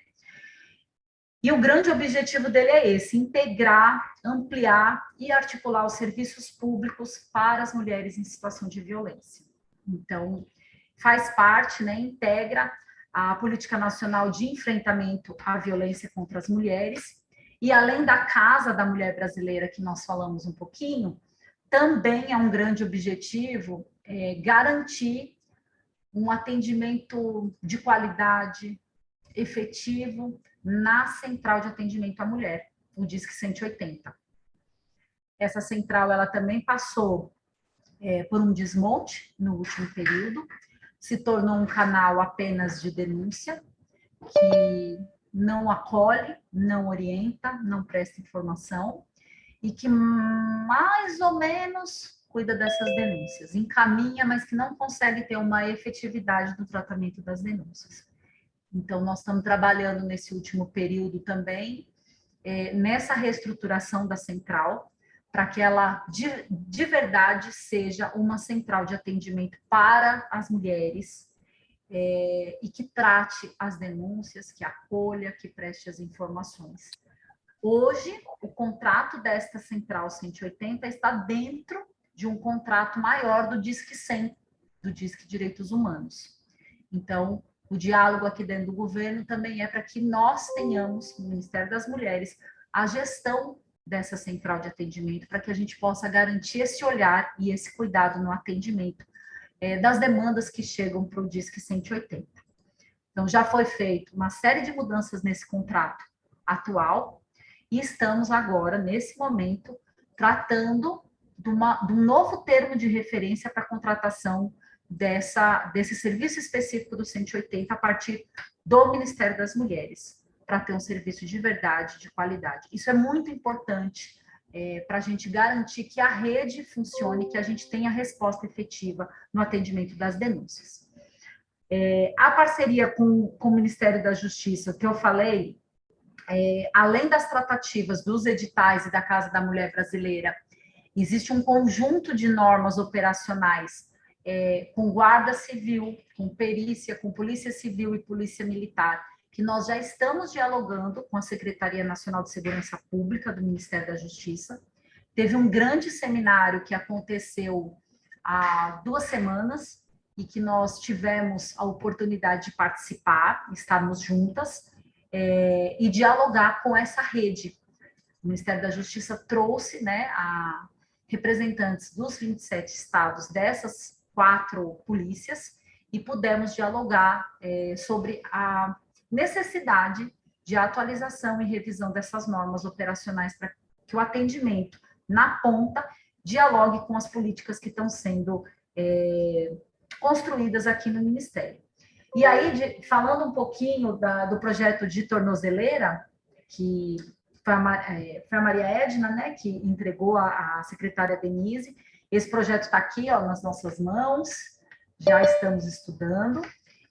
E o grande objetivo dele é esse: integrar, ampliar e articular os serviços públicos para as mulheres em situação de violência. Então, faz parte, integra a Política Nacional de Enfrentamento à Violência contra as Mulheres, e além da Casa da Mulher Brasileira, que nós falamos um pouquinho, também é um grande objetivo garantir um atendimento de qualidade, efetivo, na Central de Atendimento à Mulher, o Disque 180. Essa central ela também passou por um desmonte no último período, se tornou um canal apenas de denúncia, que não acolhe, não orienta, não presta informação, e que mais ou menos cuida dessas denúncias, encaminha, mas que não consegue ter uma efetividade no tratamento das denúncias. Então, nós estamos trabalhando nesse último período também, nessa reestruturação da central, para que ela, de verdade, seja uma central de atendimento para as mulheres, e que trate as denúncias, que acolha, que preste as informações. Hoje, o contrato desta Central 180 está dentro de um contrato maior do Disque 100, do Disque Direitos Humanos. Então, o diálogo aqui dentro do governo também é para que nós tenhamos, no Ministério das Mulheres, a gestão dessa central de atendimento, para que a gente possa garantir esse olhar e esse cuidado no atendimento das demandas que chegam para o Disque 180. Então, já foi feita uma série de mudanças nesse contrato atual, e estamos agora, nesse momento, tratando de um novo termo de referência para a contratação desse serviço específico do 180 a partir do Ministério das Mulheres, para ter um serviço de verdade, de qualidade. Isso é muito importante para a gente garantir que a rede funcione, que a gente tenha resposta efetiva no atendimento das denúncias. A parceria com o Ministério da Justiça, que eu falei, além das tratativas dos editais e da Casa da Mulher Brasileira, existe um conjunto de normas operacionais com Guarda Civil, com perícia, com Polícia Civil e Polícia Militar, que nós já estamos dialogando com a Secretaria Nacional de Segurança Pública do Ministério da Justiça. Teve um grande seminário que aconteceu há 2 semanas e que nós tivemos a oportunidade de participar, estarmos juntas, e dialogar com essa rede. O Ministério da Justiça trouxe, né, a representantes dos 27 estados dessas 4 polícias e pudemos dialogar sobre a necessidade de atualização e revisão dessas normas operacionais para que o atendimento na ponta dialogue com as políticas que estão sendo construídas aqui no Ministério. E aí, falando um pouquinho do projeto de tornozeleira, que foi a Maria Edna, né, que entregou a secretária Denise. Esse projeto está aqui, ó, nas nossas mãos, já estamos estudando,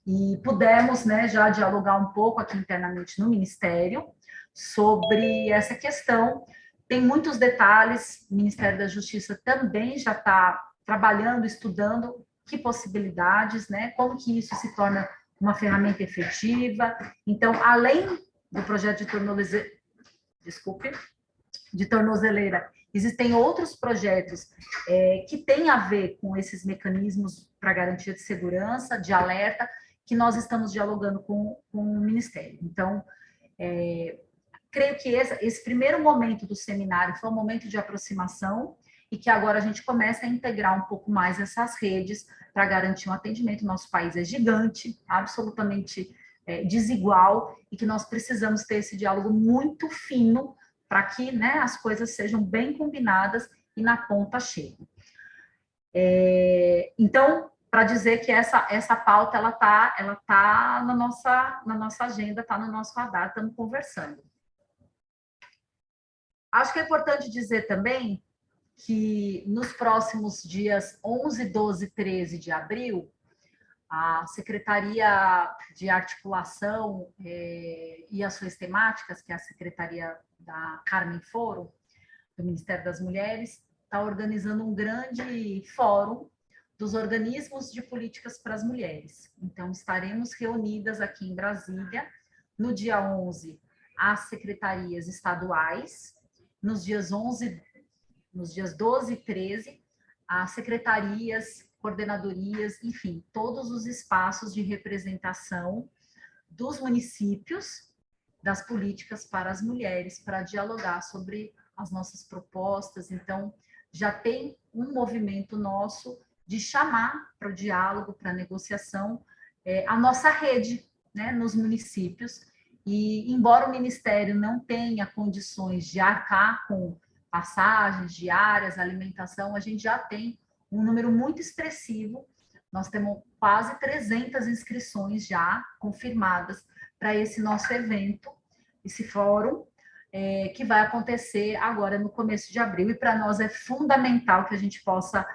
e pudemos, né, já dialogar um pouco aqui internamente no Ministério sobre essa questão. Tem muitos detalhes, o Ministério da Justiça também já está trabalhando, estudando que possibilidades, né, como que isso se torna uma ferramenta efetiva. Então, além do projeto de tornozeleira, existem outros projetos que têm a ver com esses mecanismos para garantia de segurança, de alerta, que nós estamos dialogando com o Ministério. Então, creio que esse primeiro momento do seminário foi um momento de aproximação e que agora a gente começa a integrar um pouco mais essas redes para garantir um atendimento. Nosso país é gigante, absolutamente desigual, e que nós precisamos ter esse diálogo muito fino para que, né, as coisas sejam bem combinadas e na ponta cheguem. Então, para dizer que essa pauta ela tá na nossa agenda, está no nosso radar, estamos conversando. Acho que é importante dizer também que nos próximos dias 11, 12, 13 de abril, a Secretaria de Articulação e Ações Temáticas, que é a Secretaria da Carmen Foro, do Ministério das Mulheres, está organizando um grande fórum dos organismos de políticas para as mulheres. Então, estaremos reunidas aqui em Brasília, no dia 11, as secretarias estaduais, nos dias 12 e 13, as secretarias, coordenadorias, enfim, todos os espaços de representação dos municípios, das políticas para as mulheres, para dialogar sobre as nossas propostas. Então, já tem um movimento nosso de chamar para o diálogo, para a negociação, a nossa rede, né, nos municípios. E, embora o Ministério não tenha condições de arcar com passagens diárias, alimentação, a gente já tem um número muito expressivo. Nós temos quase 300 inscrições já confirmadas para esse nosso evento, esse fórum, que vai acontecer agora no começo de abril, e para nós é fundamental que a gente possa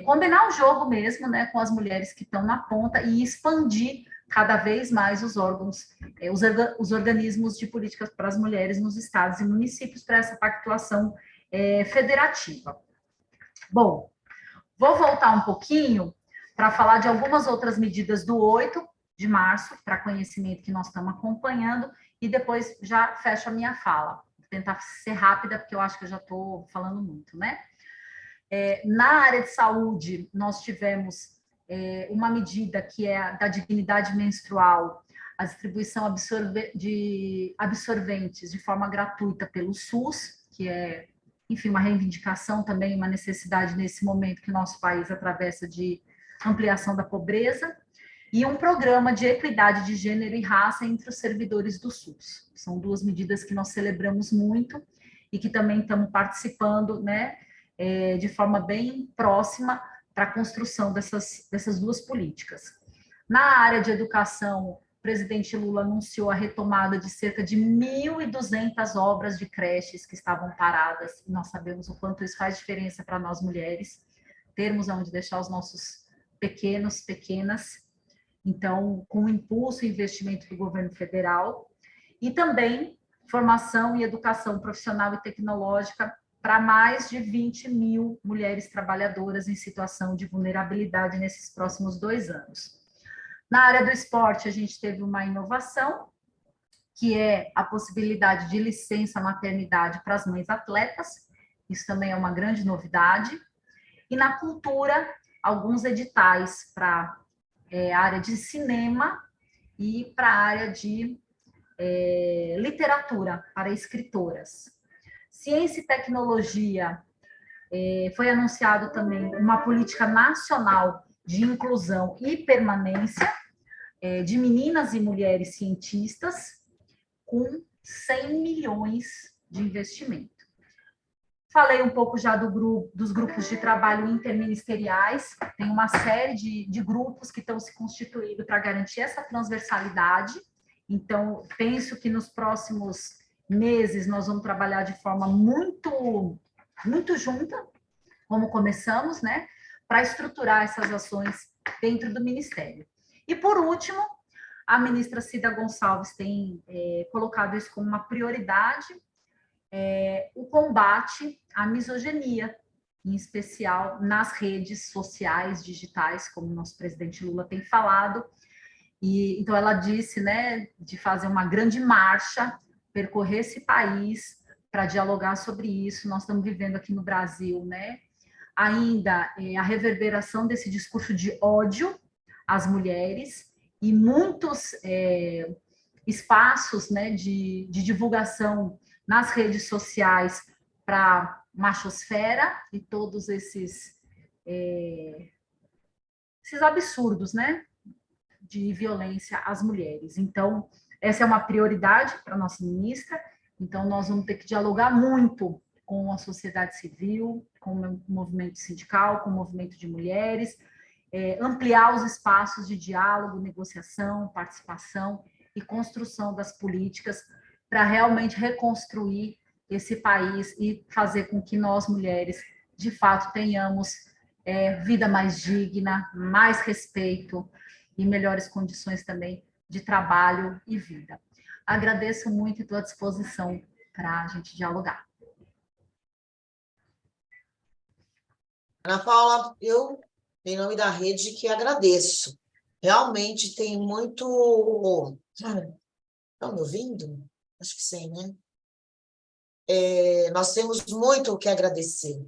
combinar o jogo mesmo, né, com as mulheres que estão na ponta e expandir cada vez mais os órgãos, os organismos de políticas para as mulheres nos estados e municípios para essa pactuação federativa. Bom, vou voltar um pouquinho para falar de algumas outras medidas do 8 de março, para conhecimento que nós estamos acompanhando, e depois já fecho a minha fala. Vou tentar ser rápida, porque eu acho que eu já estou falando muito, né? Na área de saúde, nós tivemos uma medida que é a da dignidade menstrual, a distribuição de absorventes de forma gratuita pelo SUS, que é, enfim, uma reivindicação também, uma necessidade nesse momento que o nosso país atravessa de ampliação da pobreza, e um programa de equidade de gênero e raça entre os servidores do SUS. São duas medidas que nós celebramos muito e que também estamos participando, né, de forma bem próxima para a construção dessas duas políticas. Na área de educação, o presidente Lula anunciou a retomada de cerca de 1.200 obras de creches que estavam paradas, e nós sabemos o quanto isso faz diferença para nós mulheres, termos onde deixar os nossos pequenos, pequenas, então, com o impulso e investimento do governo federal, e também formação e educação profissional e tecnológica para mais de 20 mil mulheres trabalhadoras em situação de vulnerabilidade nesses próximos 2 anos. Na área do esporte, a gente teve uma inovação, que é a possibilidade de licença maternidade para as mães atletas, isso também é uma grande novidade. E na cultura, alguns editais para a área de cinema e para a área de literatura, para escritoras. Ciência e tecnologia, foi anunciado também uma política nacional de inclusão e permanência de meninas e mulheres cientistas com 100 milhões de investimento. Falei um pouco já dos grupos de trabalho interministeriais, tem uma série de grupos que estão se constituindo para garantir essa transversalidade, então penso que nos próximos meses nós vamos trabalhar de forma muito junta, como começamos, né, para estruturar essas ações dentro do Ministério. E, por último, a ministra Cida Gonçalves tem colocado isso como uma prioridade, o combate à misoginia, em especial nas redes sociais digitais, como o nosso presidente Lula tem falado. E então ela disse, né, de fazer uma grande marcha, percorrer esse país para dialogar sobre isso. Nós estamos vivendo aqui no Brasil, né, ainda a reverberação desse discurso de ódio às mulheres e muitos espaços, né, de divulgação nas redes sociais para machosfera e todos esses absurdos, né, de violência às mulheres. Então, essa é uma prioridade para a nossa ministra, então nós vamos ter que dialogar muito com a sociedade civil, com o movimento sindical, com o movimento de mulheres, ampliar os espaços de diálogo, negociação, participação e construção das políticas para realmente reconstruir esse país e fazer com que nós, mulheres, de fato, tenhamos vida mais digna, mais respeito e melhores condições também de trabalho e vida. Agradeço muito e estou à disposição para a gente dialogar. Ana Paula, eu, em nome da rede, que agradeço. Realmente tem muito... Estão me ouvindo? Acho que sim, né? Nós temos muito o que agradecer.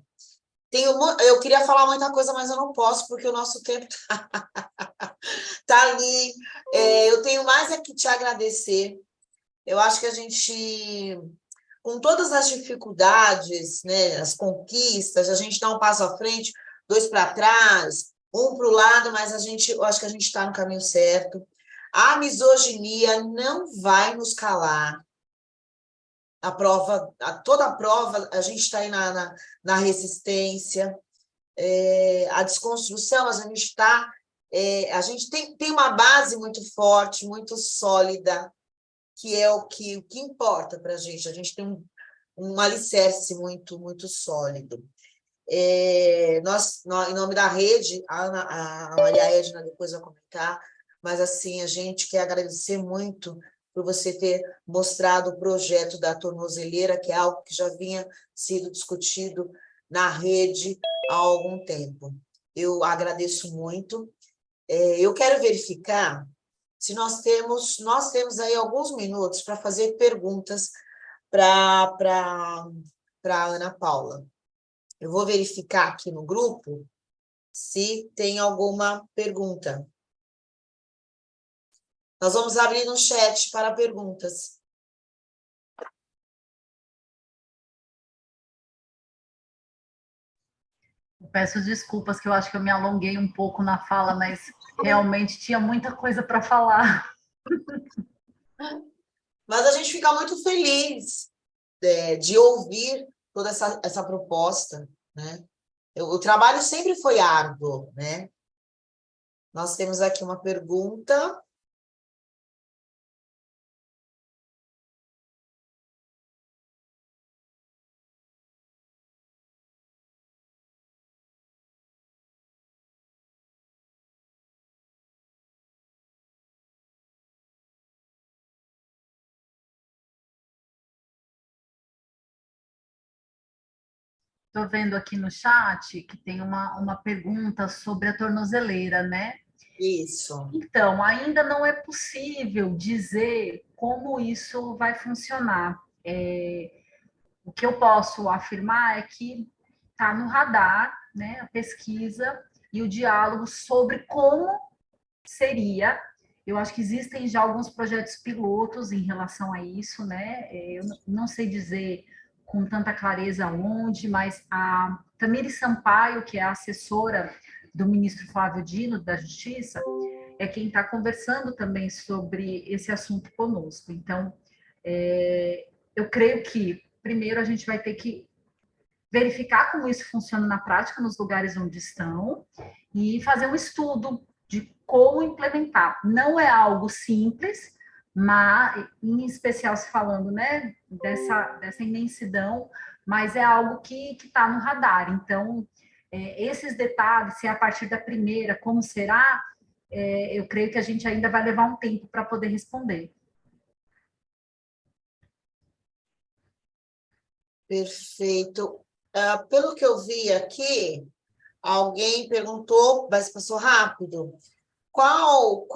Eu queria falar muita coisa, mas eu não posso, porque o nosso tempo está ali. Eu tenho mais é que te agradecer. Eu acho que a gente, com todas as dificuldades, né, as conquistas, a gente dá um passo à frente, 2 para trás, 1 para o lado, mas eu acho que a gente está no caminho certo. A misoginia não vai nos calar. Toda a prova, a gente está aí na resistência, a desconstrução, a gente tem uma base muito forte, muito sólida, que é o que importa para a gente tem um alicerce muito sólido. Em nome da rede, a Maria Edna depois vai comentar, mas assim, a gente quer agradecer muito por você ter mostrado o projeto da tornozeleira, que é algo que já vinha sido discutido na rede há algum tempo. Eu agradeço muito. Eu quero verificar se nós temos aí alguns minutos para fazer perguntas para a Ana Paula. Eu vou verificar aqui no grupo se tem alguma pergunta. Nós vamos abrir no chat para perguntas. Eu peço desculpas que eu acho que eu me alonguei um pouco na fala, mas realmente tinha muita coisa para falar. Mas a gente fica muito feliz de ouvir toda essa proposta, né? O trabalho sempre foi árduo, né? Nós temos aqui uma pergunta. Estou vendo aqui no chat que tem uma pergunta sobre a tornozeleira, né? Isso. Então, ainda não é possível dizer como isso vai funcionar. O que eu posso afirmar é que está no radar, né, a pesquisa e o diálogo sobre como seria. Eu acho que existem já alguns projetos pilotos em relação a isso, né? Eu não sei dizer com tanta clareza onde, mas a Tamiri Sampaio, que é a assessora do ministro Flávio Dino, da Justiça, é quem está conversando também sobre esse assunto conosco. Então, eu creio que, primeiro, a gente vai ter que verificar como isso funciona na prática nos lugares onde estão e fazer um estudo de como implementar. Não é algo simples, mas, em especial se falando, né, dessa imensidão, mas é algo que está no radar. Então, esses detalhes, se é a partir da primeira, como será, eu creio que a gente ainda vai levar um tempo para poder responder. Perfeito. Pelo que eu vi aqui, alguém perguntou, mas passou rápido, qual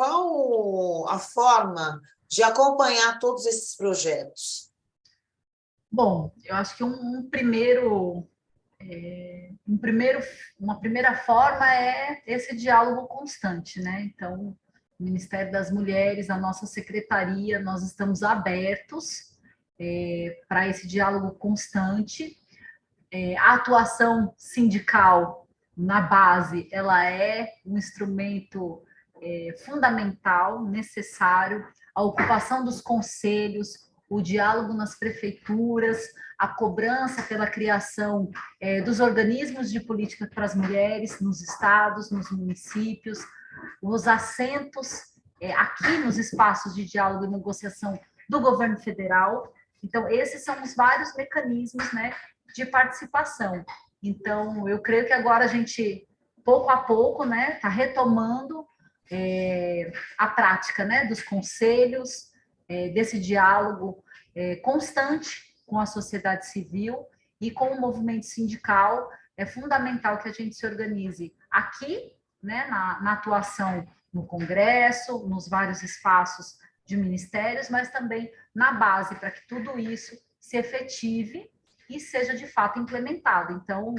a forma de acompanhar todos esses projetos? Bom, eu acho que uma primeira forma é esse diálogo constante, né? Então, o Ministério das Mulheres, a nossa secretaria, nós estamos abertos para esse diálogo constante. A atuação sindical na base, ela é um instrumento fundamental, necessário, a ocupação dos conselhos, o diálogo nas prefeituras, a cobrança pela criação dos organismos de política para as mulheres nos estados, nos municípios, os assentos aqui nos espaços de diálogo e negociação do governo federal. Então, esses são os vários mecanismos, né, de participação. Então, eu creio que agora a gente, pouco a pouco, né, está retomando a prática, né, dos conselhos, desse diálogo constante com a sociedade civil e com o movimento sindical. É fundamental que a gente se organize aqui, né, na atuação no Congresso, nos vários espaços de ministérios, mas também na base, para que tudo isso se efetive e seja de fato implementado. Então,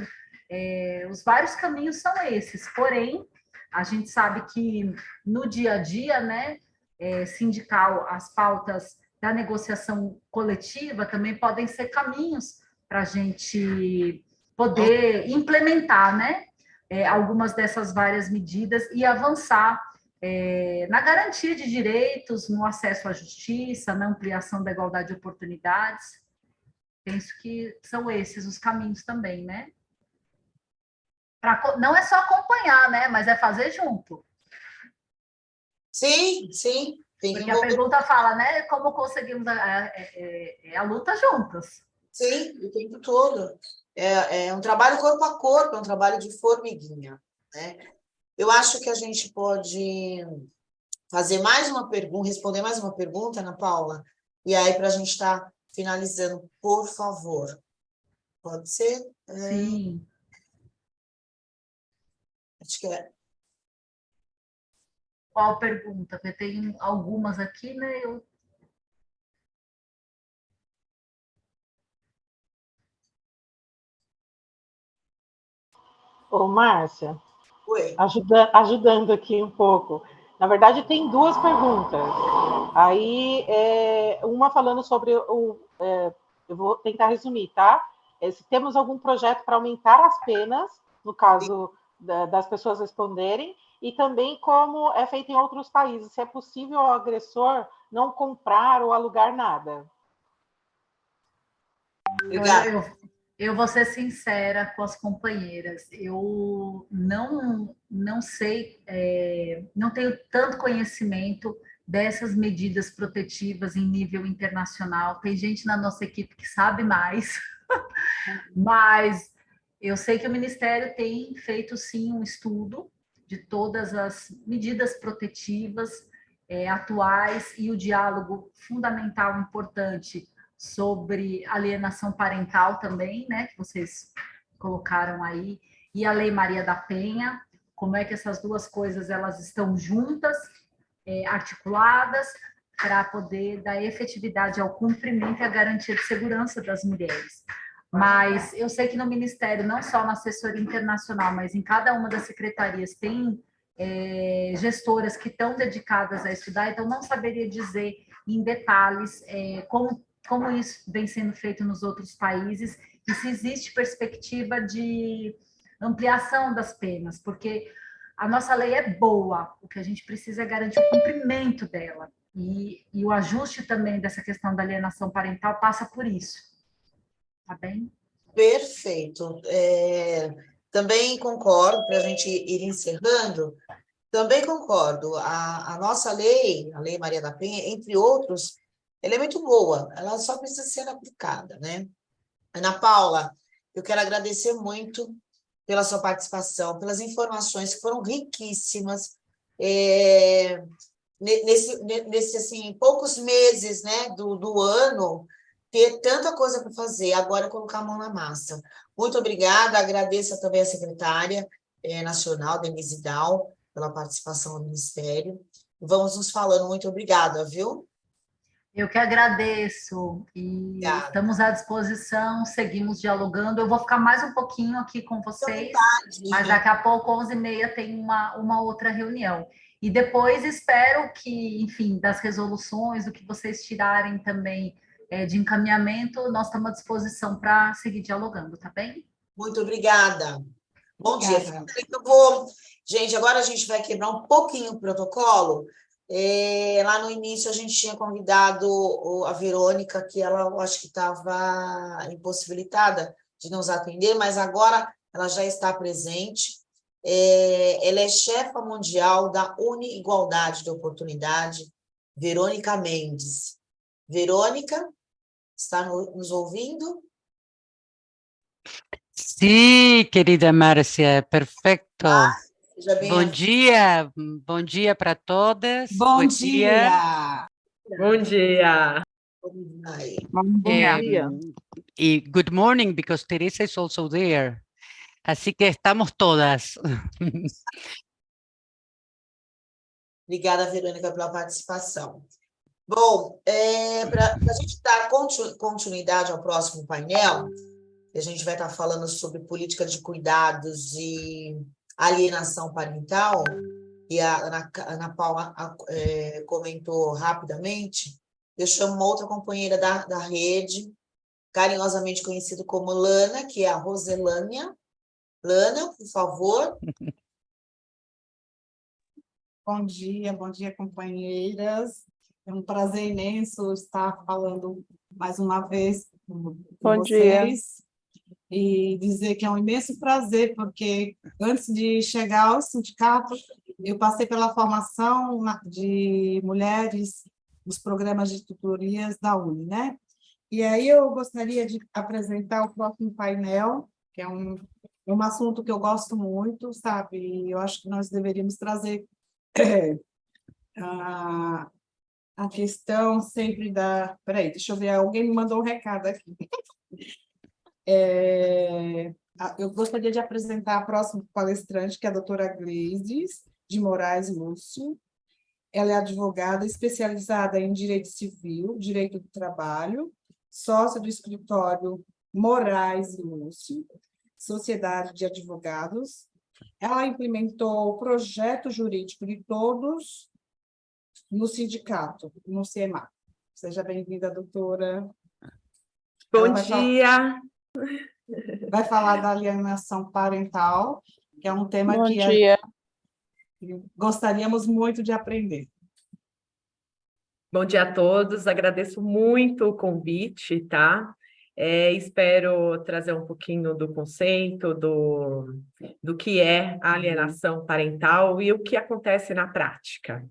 os vários caminhos são esses, porém, a gente sabe que no dia a dia, né, sindical, as pautas da negociação coletiva também podem ser caminhos para a gente poder implementar, né, algumas dessas várias medidas e avançar na garantia de direitos, no acesso à justiça, na ampliação da igualdade de oportunidades. Penso que são esses os caminhos também, né? Não é só acompanhar, né? Mas é fazer junto. Sim, sim. Tem que Porque a envolver. pergunta fala, né? Como conseguimos a luta juntas. Sim, o tempo todo. É um trabalho corpo a corpo, é um trabalho de formiguinha, né? Eu acho que a gente pode fazer mais uma pergunta, responder mais uma pergunta, Ana Paula, e aí para a gente estar finalizando, por favor. Pode ser? Sim. Acho que é. Qual pergunta? Porque tem algumas aqui, né? Ô, Márcia, Oi. ajudando aqui um pouco. Na verdade, tem duas perguntas. Aí, uma falando sobre eu vou tentar resumir, tá? Se temos algum projeto para aumentar as penas, no caso das pessoas responderem, e também como é feito em outros países, se é possível ao agressor não comprar ou alugar nada. Obrigada. Eu vou ser sincera com as companheiras. Eu não sei, não tenho tanto conhecimento dessas medidas protetivas em nível internacional. Tem gente na nossa equipe que sabe mais, mas eu sei que o Ministério tem feito sim um estudo de todas as medidas protetivas atuais e o diálogo fundamental, importante sobre alienação parental também, né, que vocês colocaram aí, e a Lei Maria da Penha, como é que essas duas coisas elas estão juntas, articuladas, para poder dar efetividade ao cumprimento e à garantia de segurança das mulheres. Mas eu sei que no Ministério, não só na assessoria internacional, mas em cada uma das secretarias tem gestoras que estão dedicadas a estudar, então não saberia dizer em detalhes como isso vem sendo feito nos outros países e se existe perspectiva de ampliação das penas, porque a nossa lei é boa, o que a gente precisa é garantir o cumprimento dela. E o ajuste também dessa questão da alienação parental passa por isso. Tá bem? Perfeito. Também concordo, para a gente ir encerrando, também concordo. A nossa lei, a Lei Maria da Penha, entre outros, ela é muito boa, ela só precisa ser aplicada, né? Ana Paula, eu quero agradecer muito pela sua participação, pelas informações que foram riquíssimas. Nesse assim, poucos meses, né, do ano, ter tanta coisa para fazer, agora colocar a mão na massa. Muito obrigada, agradeço também a secretária nacional, Denise Dal, pela participação no Ministério. Vamos nos falando, muito obrigada, viu? Eu que agradeço e Obrigada. estamos à disposição, seguimos dialogando. Eu vou ficar mais um pouquinho aqui com vocês, mas daqui a pouco, 11h30, tem uma outra reunião. E depois espero que, enfim, das resoluções, do que vocês tirarem também de encaminhamento, nós estamos à disposição para seguir dialogando, tá bem? Muito obrigada. Bom dia. Obrigada. Gente, agora a gente vai quebrar um pouquinho o protocolo. Lá no início a gente tinha convidado a Verônica, que ela eu acho que estava impossibilitada de nos atender, mas agora ela já está presente. Ela é chefa mundial da Uni-Igualdade de Oportunidade, Verônica Mendes. Verônica, está nos ouvindo? Sí, querida Márcia, perfecto. Seja bem-vinda. Bom dia para todas. Bom dia. Bom dia. Aí. Bom dia. Y good morning, because Teresa is also there. Así que estamos todas. Obrigada, Verônica, pela participação. Bom, para a gente dar continuidade ao próximo painel, a gente vai estar falando sobre política de cuidados e alienação parental, e a Ana Paula comentou rapidamente. Eu chamo uma outra companheira da rede, carinhosamente conhecida como Lana, que é a Roselânia. Lana, por favor. Bom dia, companheiras. É um prazer imenso estar falando mais uma vez com vocês. E dizer que é um imenso prazer, porque antes de chegar ao sindicato, eu passei pela formação de mulheres nos programas de tutorias da UNE, né? E aí eu gostaria de apresentar o próximo painel, que é um assunto que eu gosto muito, sabe? E eu acho que nós deveríamos trazer a questão sempre da... Peraí, deixa eu ver, alguém me mandou um recado aqui. Eu gostaria de apresentar a próxima palestrante, que é a doutora Gleides de Moraes Lúcio. Ela é advogada especializada em Direito Civil, Direito do Trabalho, sócia do escritório Moraes Lúcio, Sociedade de Advogados. Ela implementou o projeto jurídico de todos no sindicato, no CIEMAC. Seja bem-vinda, doutora. Bom dia. Vai falar da alienação parental, que é um tema Bom que dia. Gostaríamos muito de aprender. Bom dia a todos, agradeço muito o convite, tá? Espero trazer um pouquinho do conceito, do que é a alienação parental e o que acontece na prática.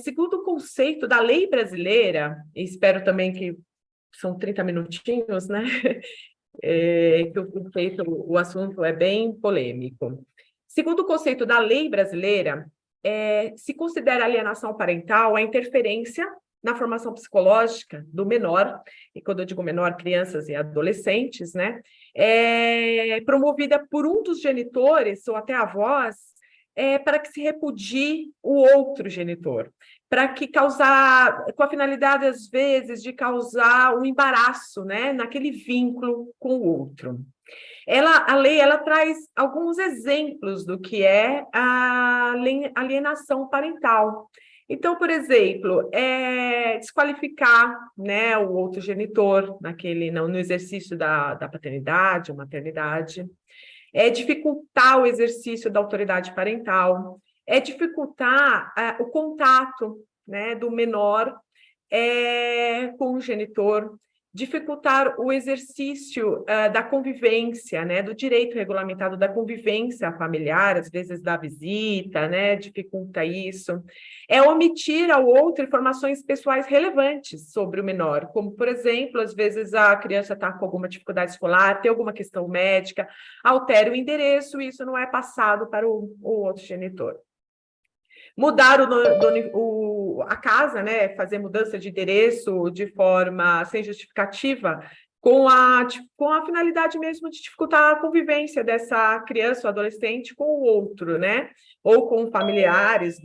Segundo o conceito da lei brasileira, e espero também que são 30 minutinhos, né? Que o assunto é bem polêmico. Segundo o conceito da lei brasileira, se considera alienação parental a interferência na formação psicológica do menor, e quando eu digo menor, crianças e adolescentes, né? Promovida por um dos genitores, ou até avós, para que se repudie o outro genitor, com a finalidade, às vezes, de causar um embaraço, né, naquele vínculo com o outro. A lei traz alguns exemplos do que é a alienação parental. Então, por exemplo, desqualificar, né, o outro genitor no exercício da paternidade ou maternidade, dificultar o exercício da autoridade parental, dificultar o contato, né, do menor com o genitor, dificultar o exercício da convivência, né, do direito regulamentado da convivência familiar, às vezes da visita, né, dificulta isso. Omitir ao outro informações pessoais relevantes sobre o menor, como, por exemplo, às vezes a criança está com alguma dificuldade escolar, tem alguma questão médica, altera o endereço e isso não é passado para o outro genitor. Mudar a casa, né? Fazer mudança de endereço de forma sem justificativa, com a finalidade mesmo de dificultar a convivência dessa criança ou adolescente com o outro, né? Ou com familiares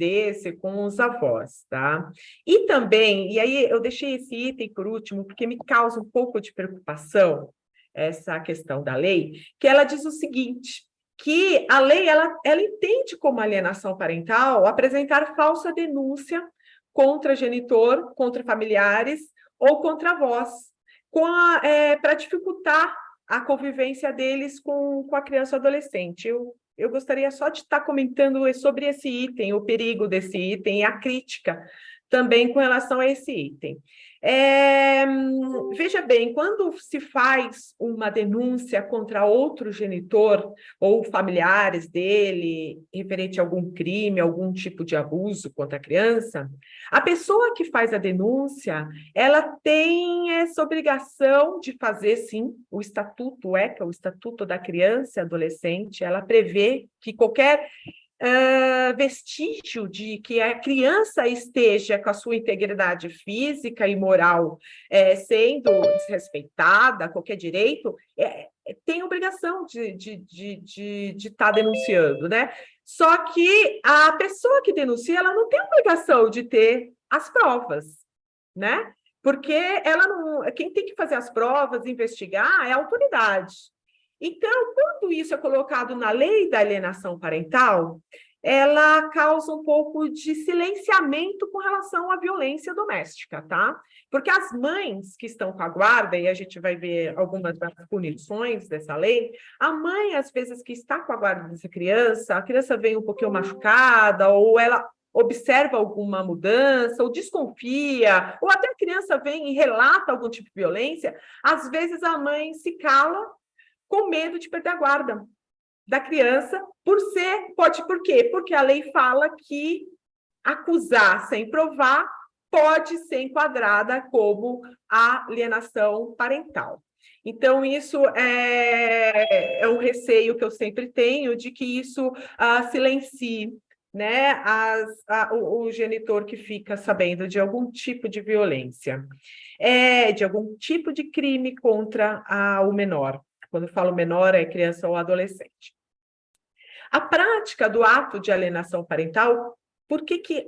com os avós, tá? E também, e aí eu deixei esse item por último, porque me causa um pouco de preocupação essa questão da lei, que ela diz o seguinte, que a lei ela entende como alienação parental apresentar falsa denúncia contra genitor, contra familiares ou contra avós, para dificultar a convivência deles com a criança ou adolescente. Eu gostaria só de estar comentando sobre esse item, o perigo desse item e a crítica também com relação a esse item. Veja bem, quando se faz uma denúncia contra outro genitor ou familiares dele, referente a algum crime, algum tipo de abuso contra a criança, a pessoa que faz a denúncia, ela tem essa obrigação de fazer, sim, o estatuto, que é o Estatuto da Criança e Adolescente, ela prevê que qualquer vestígio de que a criança esteja com a sua integridade física e moral sendo desrespeitada, qualquer direito, tem obrigação de estar denunciando, né? Só que a pessoa que denuncia, ela não tem obrigação de ter as provas, né? Porque quem tem que fazer as provas, investigar, é a autoridade. Então, quando isso é colocado na lei da alienação parental, ela causa um pouco de silenciamento com relação à violência doméstica, tá? Porque as mães que estão com a guarda, e a gente vai ver algumas das punições dessa lei, a mãe, às vezes, que está com a guarda dessa criança, a criança vem um pouquinho machucada, ou ela observa alguma mudança, ou desconfia, ou até a criança vem e relata algum tipo de violência, às vezes a mãe se cala com medo de perder a guarda. da criança, por quê? Porque a lei fala que acusar sem provar pode ser enquadrada como alienação parental. Então, isso é um receio que eu sempre tenho de que isso silencie, né, o genitor que fica sabendo de algum tipo de violência, de algum tipo de crime contra o menor. Quando eu falo menor, é criança ou adolescente. A prática do ato de alienação parental, por que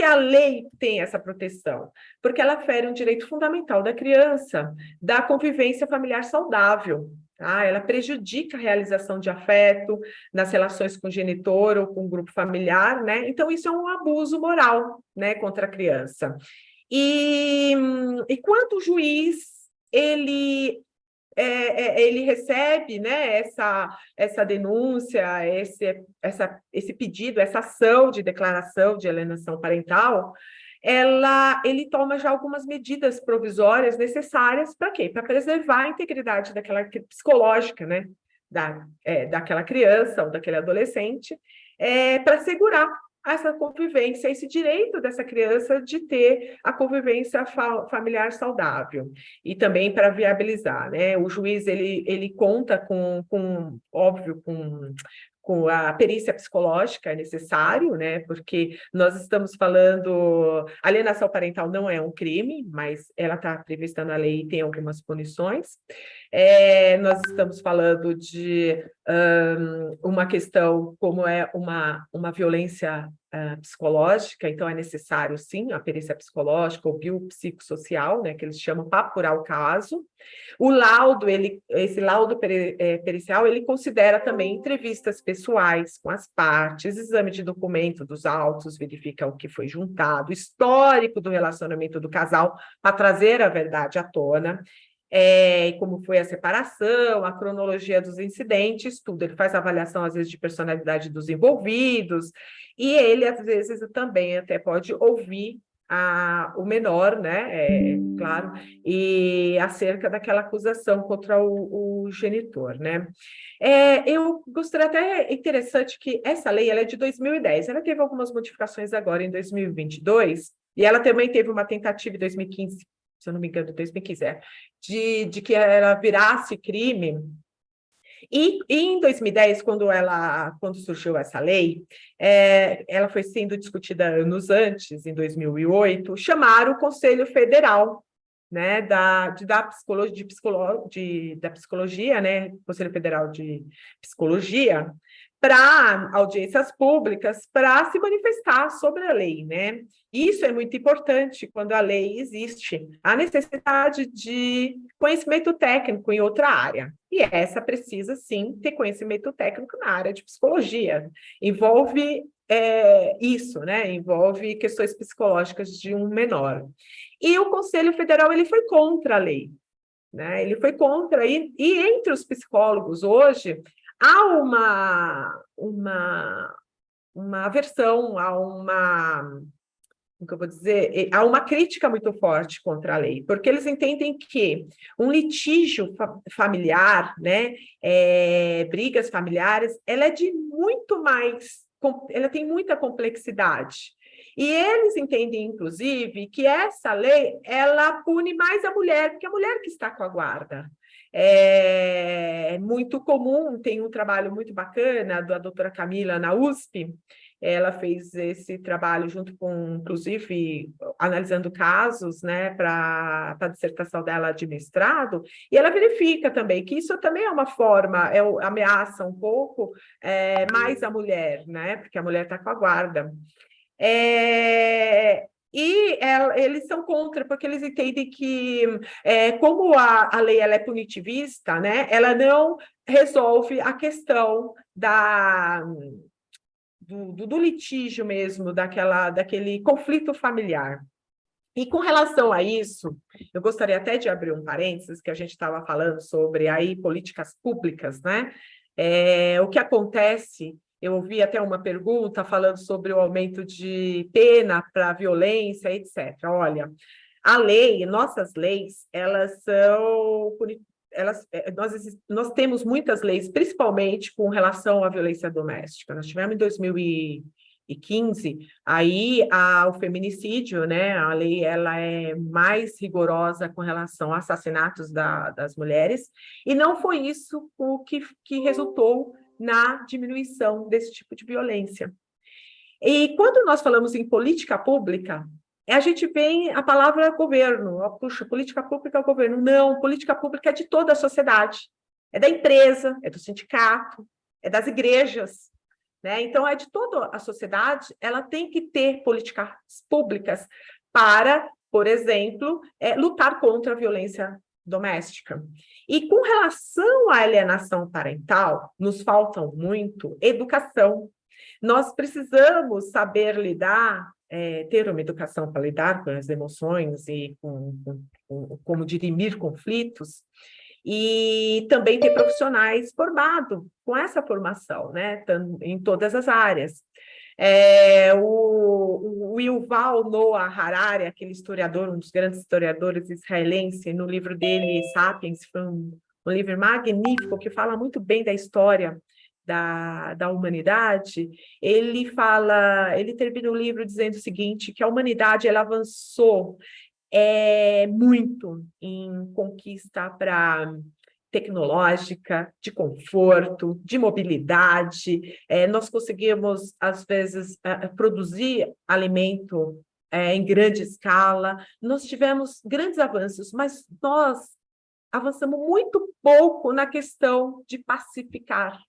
a lei tem essa proteção? Porque ela fere um direito fundamental da criança, da convivência familiar saudável. Tá? Ela prejudica a realização de afeto nas relações com o genitor ou com o grupo familiar, né? Então, isso é um abuso moral, né, contra a criança. E quando o juiz ele recebe, né, essa denúncia, esse pedido, essa ação de declaração de alienação parental, ele toma já algumas medidas provisórias necessárias para quê? Para preservar a integridade daquela psicológica, né, daquela criança ou daquele adolescente, para assegurar essa convivência, esse direito dessa criança de ter a convivência familiar saudável, e também para viabilizar, né? O juiz, ele conta óbvio, com a perícia psicológica, é necessário, né? Porque nós estamos falando... Alienação parental não é um crime, mas ela está prevista na lei e tem algumas punições. Nós estamos falando de uma questão como é uma violência psicológica, então é necessário, sim, a perícia psicológica ou biopsicossocial, né, que eles chamam, para apurar o caso. O laudo, esse laudo pericial, ele considera também entrevistas pessoais com as partes, exame de documento dos autos, verifica o que foi juntado, histórico do relacionamento do casal, para trazer a verdade à tona, como foi a separação, a cronologia dos incidentes, tudo. Ele faz avaliação, às vezes, de personalidade dos envolvidos, e ele, às vezes, também até pode ouvir o menor, né, claro, e acerca daquela acusação contra o genitor, né. Eu gostaria até, interessante que essa lei, ela é de 2010, ela teve algumas modificações agora em 2022, e ela também teve uma tentativa em 2015, se eu não me engano, 2015, de que ela virasse crime. E em 2010, quando surgiu essa lei, ela foi sendo discutida anos antes, em 2008, chamaram o Conselho Federal, né, da Psicologia, né, Conselho Federal de Psicologia, para audiências públicas, para se manifestar sobre a lei, né? Isso é muito importante quando a lei existe, a necessidade de conhecimento técnico em outra área. E essa precisa, sim, ter conhecimento técnico na área de psicologia. Envolve isso, né? Envolve questões psicológicas de um menor. E o Conselho Federal, ele foi contra a lei, né? Ele foi contra, e entre os psicólogos hoje, há uma aversão, como que eu vou dizer, há uma crítica muito forte contra a lei, porque eles entendem que um litígio familiar, né, brigas familiares, ela tem muita complexidade. E eles entendem, inclusive, que essa lei, ela pune mais a mulher, porque é a mulher que está com a guarda. É muito comum, tem um trabalho muito bacana da doutora Camila na USP, ela fez esse trabalho junto com, inclusive, analisando casos, né, para a dissertação dela de mestrado, e ela verifica também que isso também é uma forma, ameaça um pouco mais a mulher, né, porque a mulher está com a guarda. Eles são contra, porque eles entendem que, como a lei ela é punitivista, né, ela não resolve a questão do litígio mesmo, daquele conflito familiar. E com relação a isso, eu gostaria até de abrir um parênteses, que a gente estava falando sobre aí políticas públicas, né? O que acontece... Eu ouvi até uma pergunta falando sobre o aumento de pena para violência, etc. Olha, a lei, nossas leis, elas nós temos muitas leis, principalmente com relação à violência doméstica. Nós tivemos em 2015, aí o feminicídio, né, a lei ela é mais rigorosa com relação a assassinatos das mulheres, e não foi isso o que resultou na diminuição desse tipo de violência. E quando nós falamos em política pública, a gente vem a palavra governo. Puxa, política pública é o governo. Não, política pública é de toda a sociedade. É da empresa, é do sindicato, é das igrejas, né? Então, é de toda a sociedade, ela tem que ter políticas públicas para, por exemplo, lutar contra a violência doméstica. E com relação à alienação parental, nos faltam muito educação. Nós precisamos saber lidar, ter uma educação para lidar com as emoções e como dirimir conflitos, e também ter profissionais formados com essa formação, né, em todas as áreas. O Yuval Noah Harari, aquele historiador, um dos grandes historiadores israelense, no livro dele, Sapiens, foi um livro magnífico que fala muito bem da história da humanidade. Ele termina o livro dizendo o seguinte, que a humanidade ela avançou muito em conquista tecnológica, de conforto, de mobilidade. Nós conseguimos, às vezes, produzir alimento em grande escala. Nós tivemos grandes avanços, mas nós avançamos muito pouco na questão de pacificar.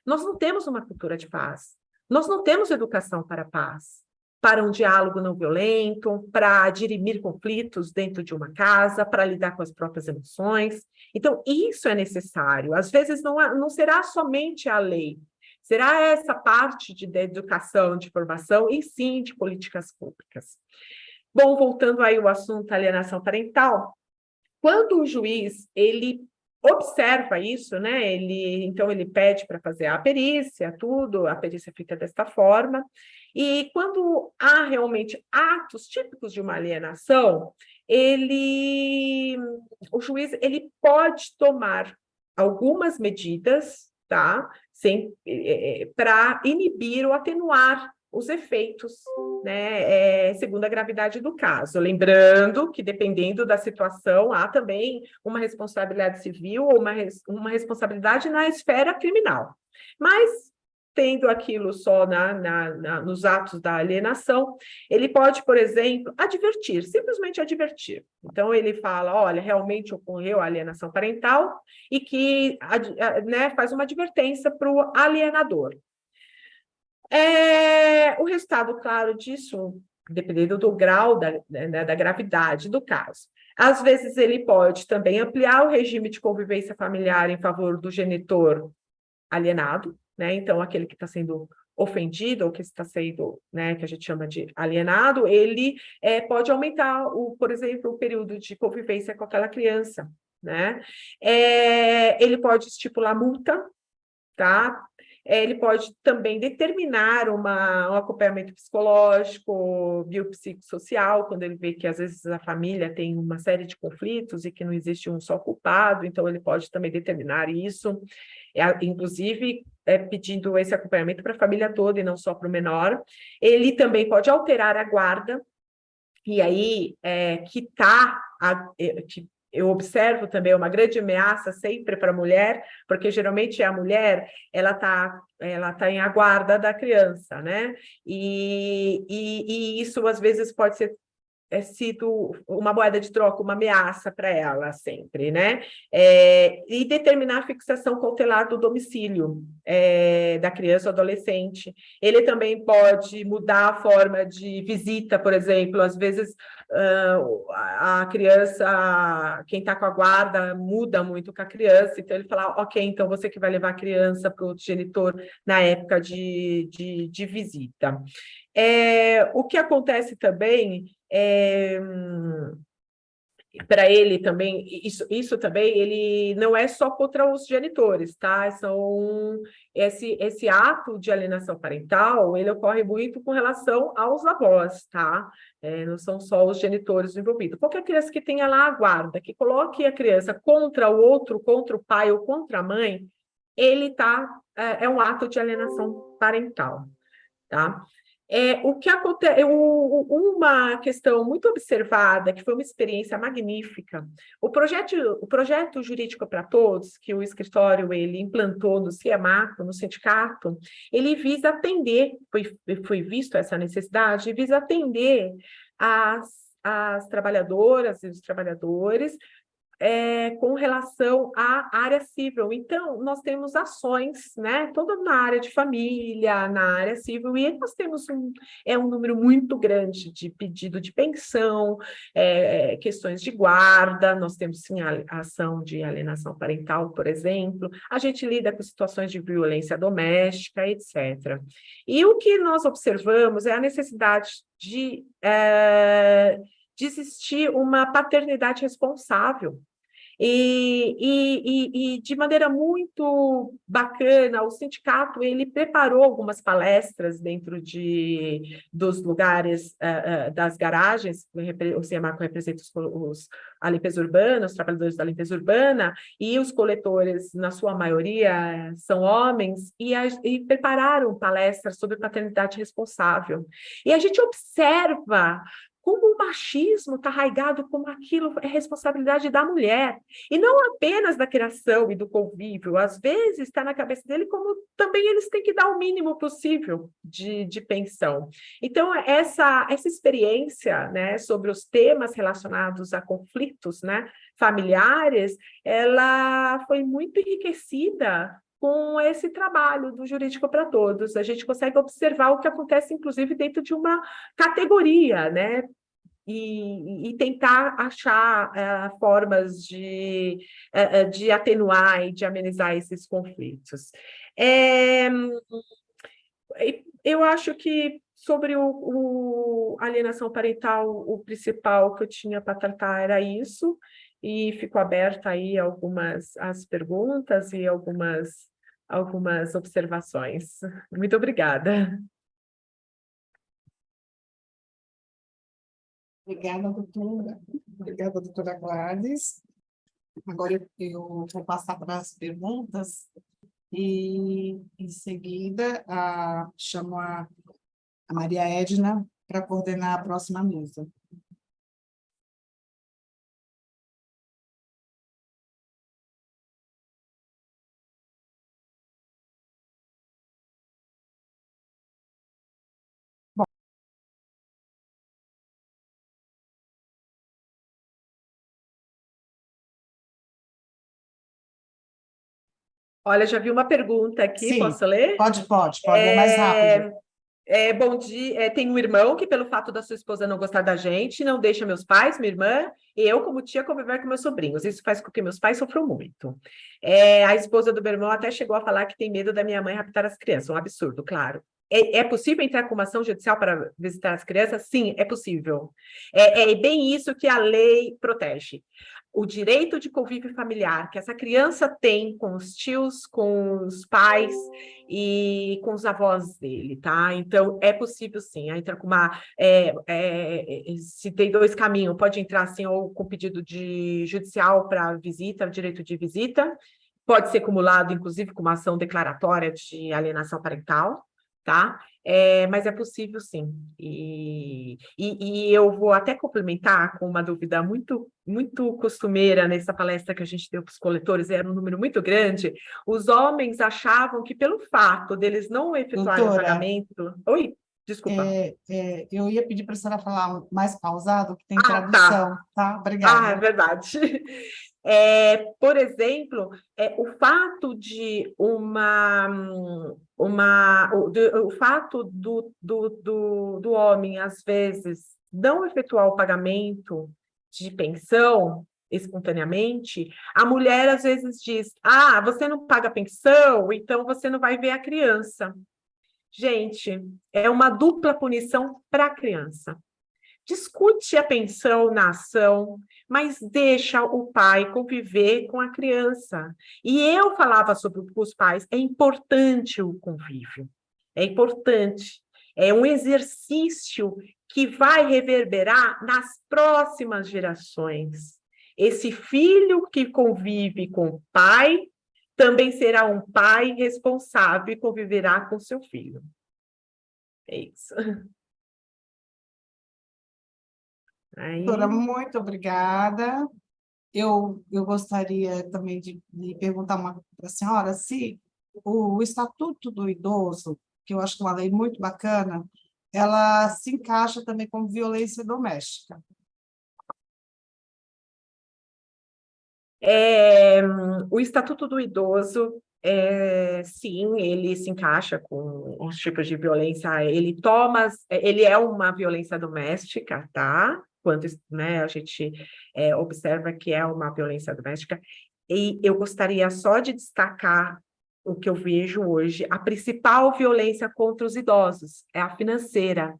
Nós não temos uma cultura de paz. Nós não temos educação para a paz, para um diálogo não violento, para dirimir conflitos dentro de uma casa, para lidar com as próprias emoções. Então, isso é necessário. Às vezes, não será somente a lei, será essa parte de educação, de formação, e sim de políticas públicas. Bom, voltando aí ao assunto alienação parental, quando o juiz, ele observa isso, né? Então ele pede para fazer a perícia, tudo, a perícia fica desta forma, e quando há realmente atos típicos de uma alienação, o juiz ele pode tomar algumas medidas, tá? Para inibir ou atenuar os efeitos, né, segundo a gravidade do caso. Lembrando que, dependendo da situação, há também uma responsabilidade civil ou uma responsabilidade na esfera criminal. Mas, tendo aquilo só nos atos da alienação, ele pode, por exemplo, advertir, simplesmente advertir. Então, ele fala, olha, realmente ocorreu a alienação parental e que né, faz uma advertência para o alienador. O resultado, claro, disso, dependendo do grau da gravidade do caso. Às vezes, ele pode também ampliar o regime de convivência familiar em favor do genitor alienado, né? Então, aquele que está sendo ofendido ou que está sendo, né, que a gente chama de alienado, ele pode aumentar, por exemplo, o período de convivência com aquela criança, né? Ele pode estipular multa, tá? Ele pode também determinar um acompanhamento psicológico, biopsicossocial, quando ele vê que, às vezes, a família tem uma série de conflitos e que não existe um só culpado, então ele pode também determinar isso, inclusive pedindo esse acompanhamento para a família toda e não só para o menor. Ele também pode alterar a guarda, e aí eu observo também uma grande ameaça sempre para a mulher, porque geralmente a mulher ela tá em aguarda da criança, né? E isso às vezes pode ser sido uma moeda de troca, uma ameaça para ela sempre, né? E determinar a fixação cautelar do domicílio da criança ou adolescente. Ele também pode mudar a forma de visita, por exemplo, às vezes a criança, quem está com a guarda, muda muito com a criança, então ele fala, ok, então você que vai levar a criança para o outro genitor na época de visita. O que acontece também para ele também, isso também, ele não é só contra os genitores, tá? Esse ato de alienação parental, ele ocorre muito com relação aos avós, tá? Não são só os genitores envolvidos. Qualquer criança que tenha lá a guarda, que coloque a criança contra o outro, contra o pai ou contra a mãe, ele é um ato de alienação parental, tá? O que acontece, uma questão muito observada, que foi uma experiência magnífica, o projeto Jurídico para Todos, que o escritório ele implantou no CIEMACO, no sindicato, ele visa atender, foi visto essa necessidade, visa atender as trabalhadoras e os trabalhadores com relação à área civil. Então, nós temos ações, né, toda na área de família, na área civil, e nós temos um número muito grande de pedido de pensão, questões de guarda, nós temos, sim, a ação de alienação parental, por exemplo, a gente lida com situações de violência doméstica, etc. E o que nós observamos é a necessidade de existir uma paternidade responsável. E de maneira muito bacana, o sindicato ele preparou algumas palestras dentro dos lugares das garagens. O CIEMACO representa a limpeza urbana, os trabalhadores da limpeza urbana, e os coletores, na sua maioria, são homens, e prepararam palestras sobre paternidade responsável. E a gente observa como o machismo está arraigado, como aquilo é responsabilidade da mulher, e não apenas da criação e do convívio, às vezes está na cabeça dele como também eles têm que dar o mínimo possível de pensão. Então, essa experiência, né, sobre os temas relacionados a conflitos, né, familiares, ela foi muito enriquecida com esse trabalho do Jurídico para Todos. A gente consegue observar o que acontece, inclusive, dentro de uma categoria, né? E tentar achar formas de atenuar e de amenizar esses conflitos. Eu acho que sobre a alienação parental, o principal que eu tinha para tratar era isso, e fico aberta aí as perguntas e algumas observações. Muito obrigada. Obrigada, doutora. Obrigada, doutora Gladys. Agora eu vou passar para as perguntas e, em seguida, chamo a Maria Edna para coordenar a próxima mesa. Olha, já vi uma pergunta aqui, Sim, posso ler? pode, é mais rápido. Bom dia, tem um irmão que, pelo fato da sua esposa não gostar da gente, não deixa meus pais, minha irmã e eu, como tia, conviver com meus sobrinhos. Isso faz com que meus pais sofram muito. A esposa do meu irmão até chegou a falar que tem medo da minha mãe raptar as crianças. Um absurdo, claro. É possível entrar com uma ação judicial para visitar as crianças? Sim, é possível. É bem isso que a lei protege. O direito de convívio familiar que essa criança tem com os tios, com os pais e com os avós dele, tá? Então, é possível, sim, entrar com uma... se tem dois caminhos, pode entrar, assim, ou com pedido de judicial para visita, direito de visita, pode ser acumulado, inclusive, com uma ação declaratória de alienação parental, tá? Mas é possível, sim. E eu vou até complementar com uma dúvida muito, muito costumeira nessa palestra que a gente deu para os coletores, era um número muito grande. Os homens achavam que, pelo fato deles não efetuarem o pagamento... Oi, desculpa. Eu ia pedir para a senhora falar mais pausado, que tem tradução, tá? Obrigada. É verdade. Por exemplo, o fato de o fato do homem, às vezes, não efetuar o pagamento de pensão espontaneamente, a mulher, às vezes, diz, você não paga pensão, então você não vai ver a criança. Gente, é uma dupla punição para a criança. discute a pensão na ação, mas deixa o pai conviver com a criança. E eu falava sobre os pais, é importante o convívio, é importante, é um exercício que vai reverberar nas próximas gerações. Esse filho que convive com o pai também será um pai responsável e conviverá com seu filho. É isso. Aí... Doutora, muito obrigada. Eu gostaria também de perguntar para a senhora se o Estatuto do Idoso, que eu acho que é uma lei muito bacana, ela se encaixa também com violência doméstica. O Estatuto do Idoso, sim, ele se encaixa com os tipos de violência, ele é uma violência doméstica, tá? Quando, né, a gente observa que é uma violência doméstica, e eu gostaria só de destacar o que eu vejo hoje, a principal violência contra os idosos é a financeira.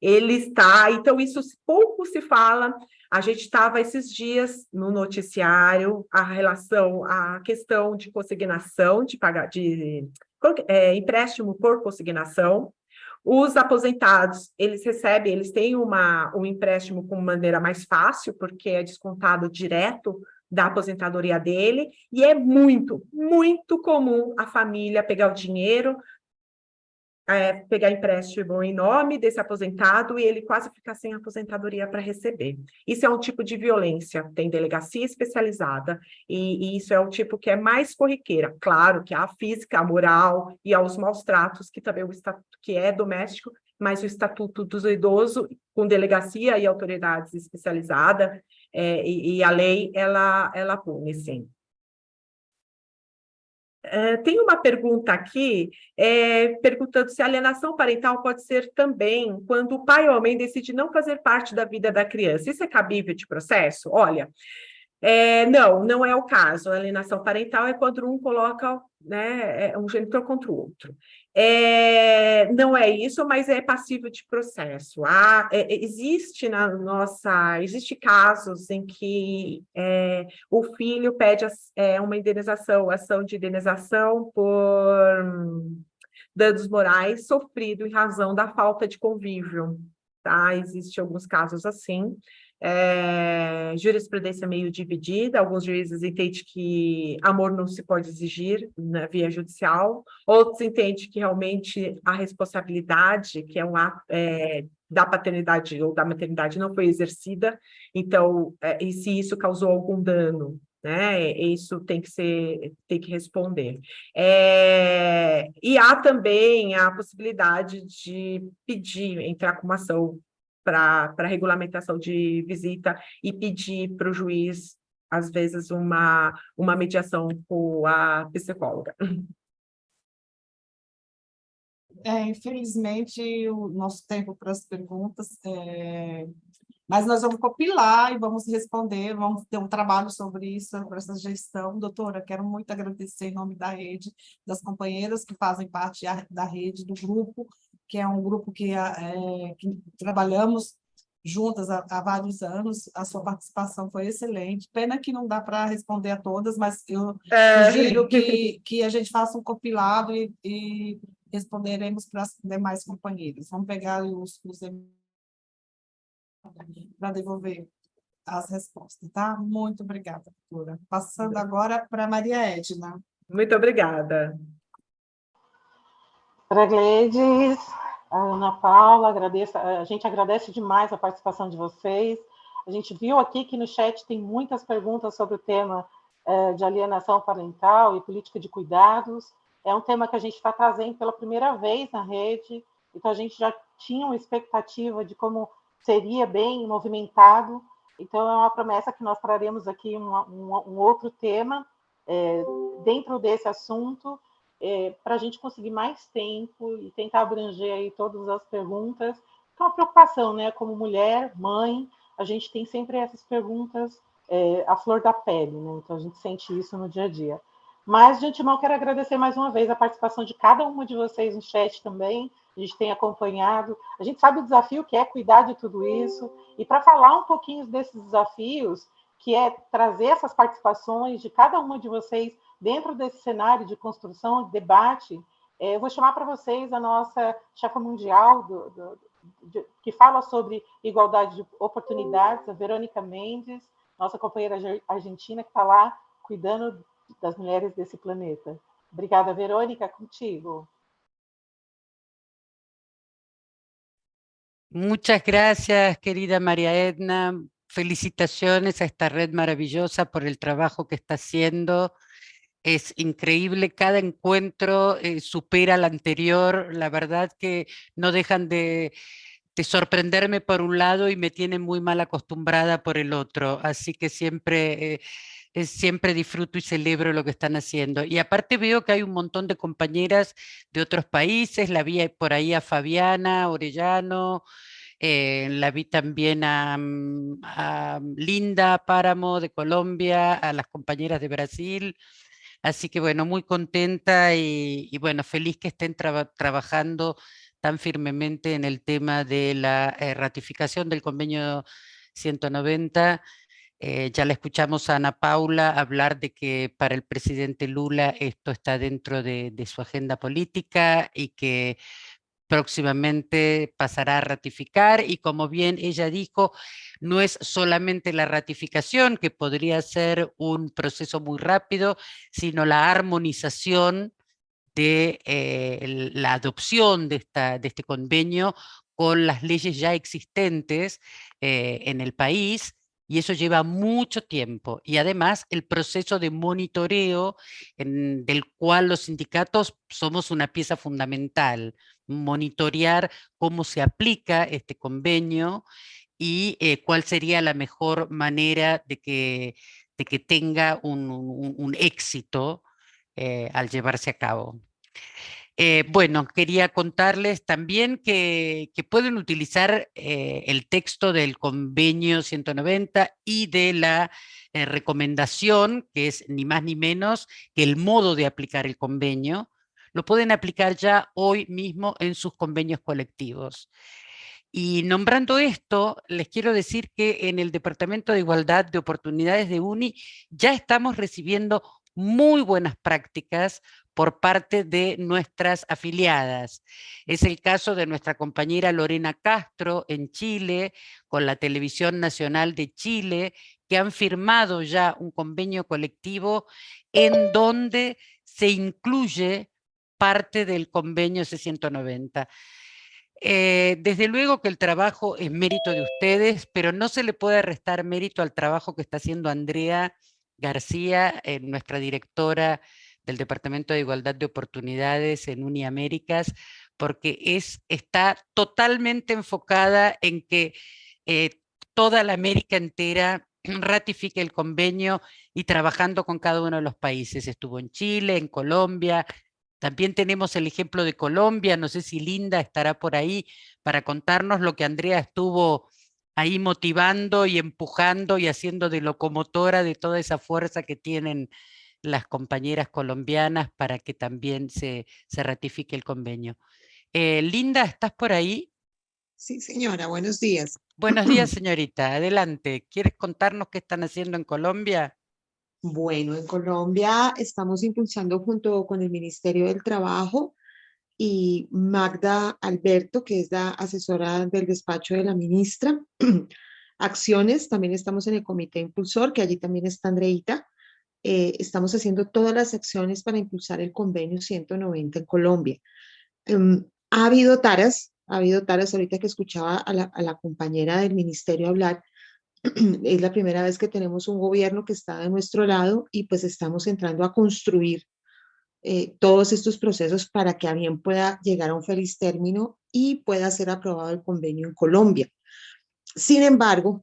Então isso pouco se fala. A gente estava esses dias no noticiário, a questão de consignação, empréstimo por consignação. Os aposentados, eles têm um empréstimo com maneira mais fácil, porque é descontado direto da aposentadoria dele, e é muito, muito comum a família pegar o dinheiro, pegar empréstimo em nome desse aposentado e ele quase ficar sem aposentadoria para receber. Isso é um tipo de violência, tem delegacia especializada, e isso é um tipo que é mais corriqueira. Claro que há a física, a moral e aos maus tratos, que também o estatuto que é doméstico, mas o Estatuto do Idoso, com delegacia e autoridades especializadas, e a lei, ela pune, sim. Tem uma pergunta aqui, perguntando se a alienação parental pode ser também quando o pai ou a mãe decide não fazer parte da vida da criança. Isso é cabível de processo? Olha, não é o caso. A alienação parental é quando um coloca, né, um genitor contra o outro. Não é isso, mas é passível de processo. Existe casos em que o filho pede uma ação de indenização por danos morais sofrido em razão da falta de convívio, tá? Existem alguns casos assim. Jurisprudência meio dividida, alguns juízes entendem que amor não se pode exigir na via judicial, outros entendem que realmente a responsabilidade, que é um ato da paternidade ou da maternidade, não foi exercida, então, e se isso causou algum dano, né? Isso tem que responder. E há também a possibilidade de entrar com uma ação para regulamentação de visita e pedir para o juiz, às vezes, uma mediação com a psicóloga. Infelizmente, o nosso tempo para as perguntas, mas nós vamos compilar e vamos responder, vamos ter um trabalho sobre isso, sobre essa gestão. Doutora, quero muito agradecer em nome da rede, das companheiras que fazem parte da rede, do grupo, que é um grupo que trabalhamos juntas há vários anos. A sua participação foi excelente. Pena que não dá para responder a todas, mas eu sugiro que a gente faça um compilado e responderemos para as demais companheiras. Vamos pegar os para devolver as respostas, tá? Muito obrigada, doutora. Passando agora para Maria Edna. Muito obrigada. Para Gleides, a Ana Paula, a gente agradece demais a participação de vocês. A gente viu aqui que no chat tem muitas perguntas sobre o tema de alienação parental e política de cuidados. É um tema que a gente está trazendo pela primeira vez na rede, então a gente já tinha uma expectativa de como seria bem movimentado, então é uma promessa que nós traremos aqui um outro tema dentro desse assunto, para a gente conseguir mais tempo e tentar abranger aí todas as perguntas, que é uma preocupação, né? Como mulher, mãe, a gente tem sempre essas perguntas à flor da pele, né? Então a gente sente isso no dia a dia. Mas, de antemão, quero agradecer mais uma vez a participação de cada uma de vocês no chat também. a gente tem acompanhado, a gente sabe o desafio que é cuidar de tudo isso, e para falar um pouquinho desses desafios, que é trazer essas participações de cada uma de vocês dentro desse cenário de construção, de debate, eu vou chamar para vocês a nossa chefa mundial que fala sobre igualdade de oportunidades, a Verônica Mendes, nossa companheira argentina que está lá cuidando das mulheres desse planeta. Obrigada, Verônica, contigo. Muchas gracias, querida María Edna. Felicitaciones a esta red maravillosa por el trabajo que está haciendo. Es increíble, cada encuentro supera al anterior. La verdad que no dejan de sorprenderme por un lado y me tienen muy mal acostumbrada por el otro. Así que siempre disfruto y celebro lo que están haciendo. Y aparte veo que hay un montón de compañeras de otros países, la vi por ahí a Fabiana Orellano, la vi también a Linda Páramo de Colombia, a las compañeras de Brasil. Así que bueno, muy contenta y bueno, feliz que estén trabajando tan firmemente en el tema de la ratificación del convenio 190. Ya la escuchamos a Ana Paula hablar de que para el presidente Lula esto está dentro de su agenda política y que próximamente pasará a ratificar, y como bien ella dijo, no es solamente la ratificación, que podría ser un proceso muy rápido, sino la armonización de la adopción de este convenio con las leyes ya existentes en el país, y eso lleva mucho tiempo. Y además el proceso de monitoreo del cual los sindicatos somos una pieza fundamental, monitorear cómo se aplica este convenio y cuál sería la mejor manera de que tenga un éxito al llevarse a cabo. Bueno, quería contarles también que pueden utilizar el texto del convenio 190 y de la recomendación, que es ni más ni menos que el modo de aplicar el convenio. Lo pueden aplicar ya hoy mismo en sus convenios colectivos. Y nombrando esto, les quiero decir que en el Departamento de Igualdad de Oportunidades de UNI ya estamos recibiendo muy buenas prácticas por parte de nuestras afiliadas. Es el caso de nuestra compañera Lorena Castro en Chile, con la Televisión Nacional de Chile, que han firmado ya un convenio colectivo en donde se incluye parte del convenio C190. Desde luego que el trabajo es mérito de ustedes, pero no se le puede restar mérito al trabajo que está haciendo Andrea García, nuestra directora del Departamento de Igualdad de Oportunidades en Uniaméricas, porque está totalmente enfocada en que toda la América entera ratifique el convenio y trabajando con cada uno de los países. Estuvo en Chile, en Colombia. También tenemos el ejemplo de Colombia, no sé si Linda estará por ahí para contarnos lo que Andrea estuvo ahí motivando y empujando y haciendo de locomotora de toda esa fuerza que tienen las compañeras colombianas para que también se ratifique el convenio. Linda, ¿estás por ahí? Sí, señora, buenos días. Buenos días, señorita. Adelante. ¿Quieres contarnos qué están haciendo en Colombia? Bueno, en Colombia estamos impulsando junto con el Ministerio del Trabajo y Magda Alberto, que es la asesora del despacho de la ministra, acciones. También estamos en el comité impulsor, que allí también está Andreita. Estamos haciendo todas las acciones para impulsar el convenio 190 en Colombia. Ha habido taras ahorita que escuchaba a la compañera del ministerio hablar. Es la primera vez que tenemos un gobierno que está de nuestro lado y pues estamos entrando a construir todos estos procesos para que a bien pueda llegar a un feliz término y pueda ser aprobado el convenio en Colombia. Sin embargo,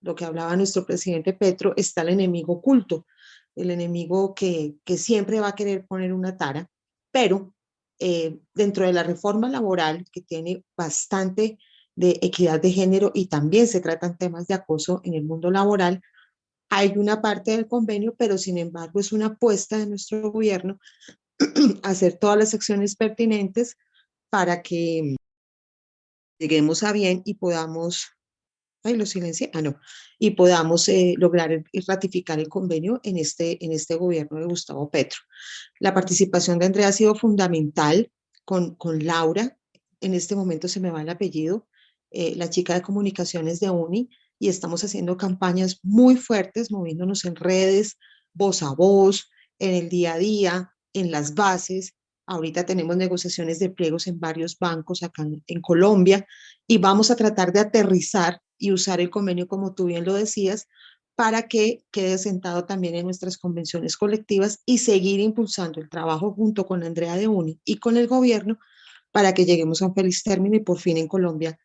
lo que hablaba nuestro presidente Petro, está el enemigo oculto, el enemigo que siempre va a querer poner una tara, pero dentro de la reforma laboral, que tiene bastante de equidad de género y también se tratan temas de acoso en el mundo laboral, hay una parte del convenio, pero sin embargo es una apuesta de nuestro gobierno a hacer todas las acciones pertinentes para que lleguemos a bien y podamos, ay, lo silencié, no, y podamos lograr y ratificar el convenio en este gobierno de Gustavo Petro. La participación de Andrea ha sido fundamental con Laura, en este momento se me va el apellido, la chica de comunicaciones de UNI, y estamos haciendo campañas muy fuertes, moviéndonos en redes, voz a voz, en el día a día, en las bases. Ahorita tenemos negociaciones de pliegos en varios bancos acá en Colombia y vamos a tratar de aterrizar y usar el convenio, como tú bien lo decías, para que quede sentado también en nuestras convenciones colectivas y seguir impulsando el trabajo junto con Andrea de UNI y con el gobierno para que lleguemos a un feliz término y por fin en Colombia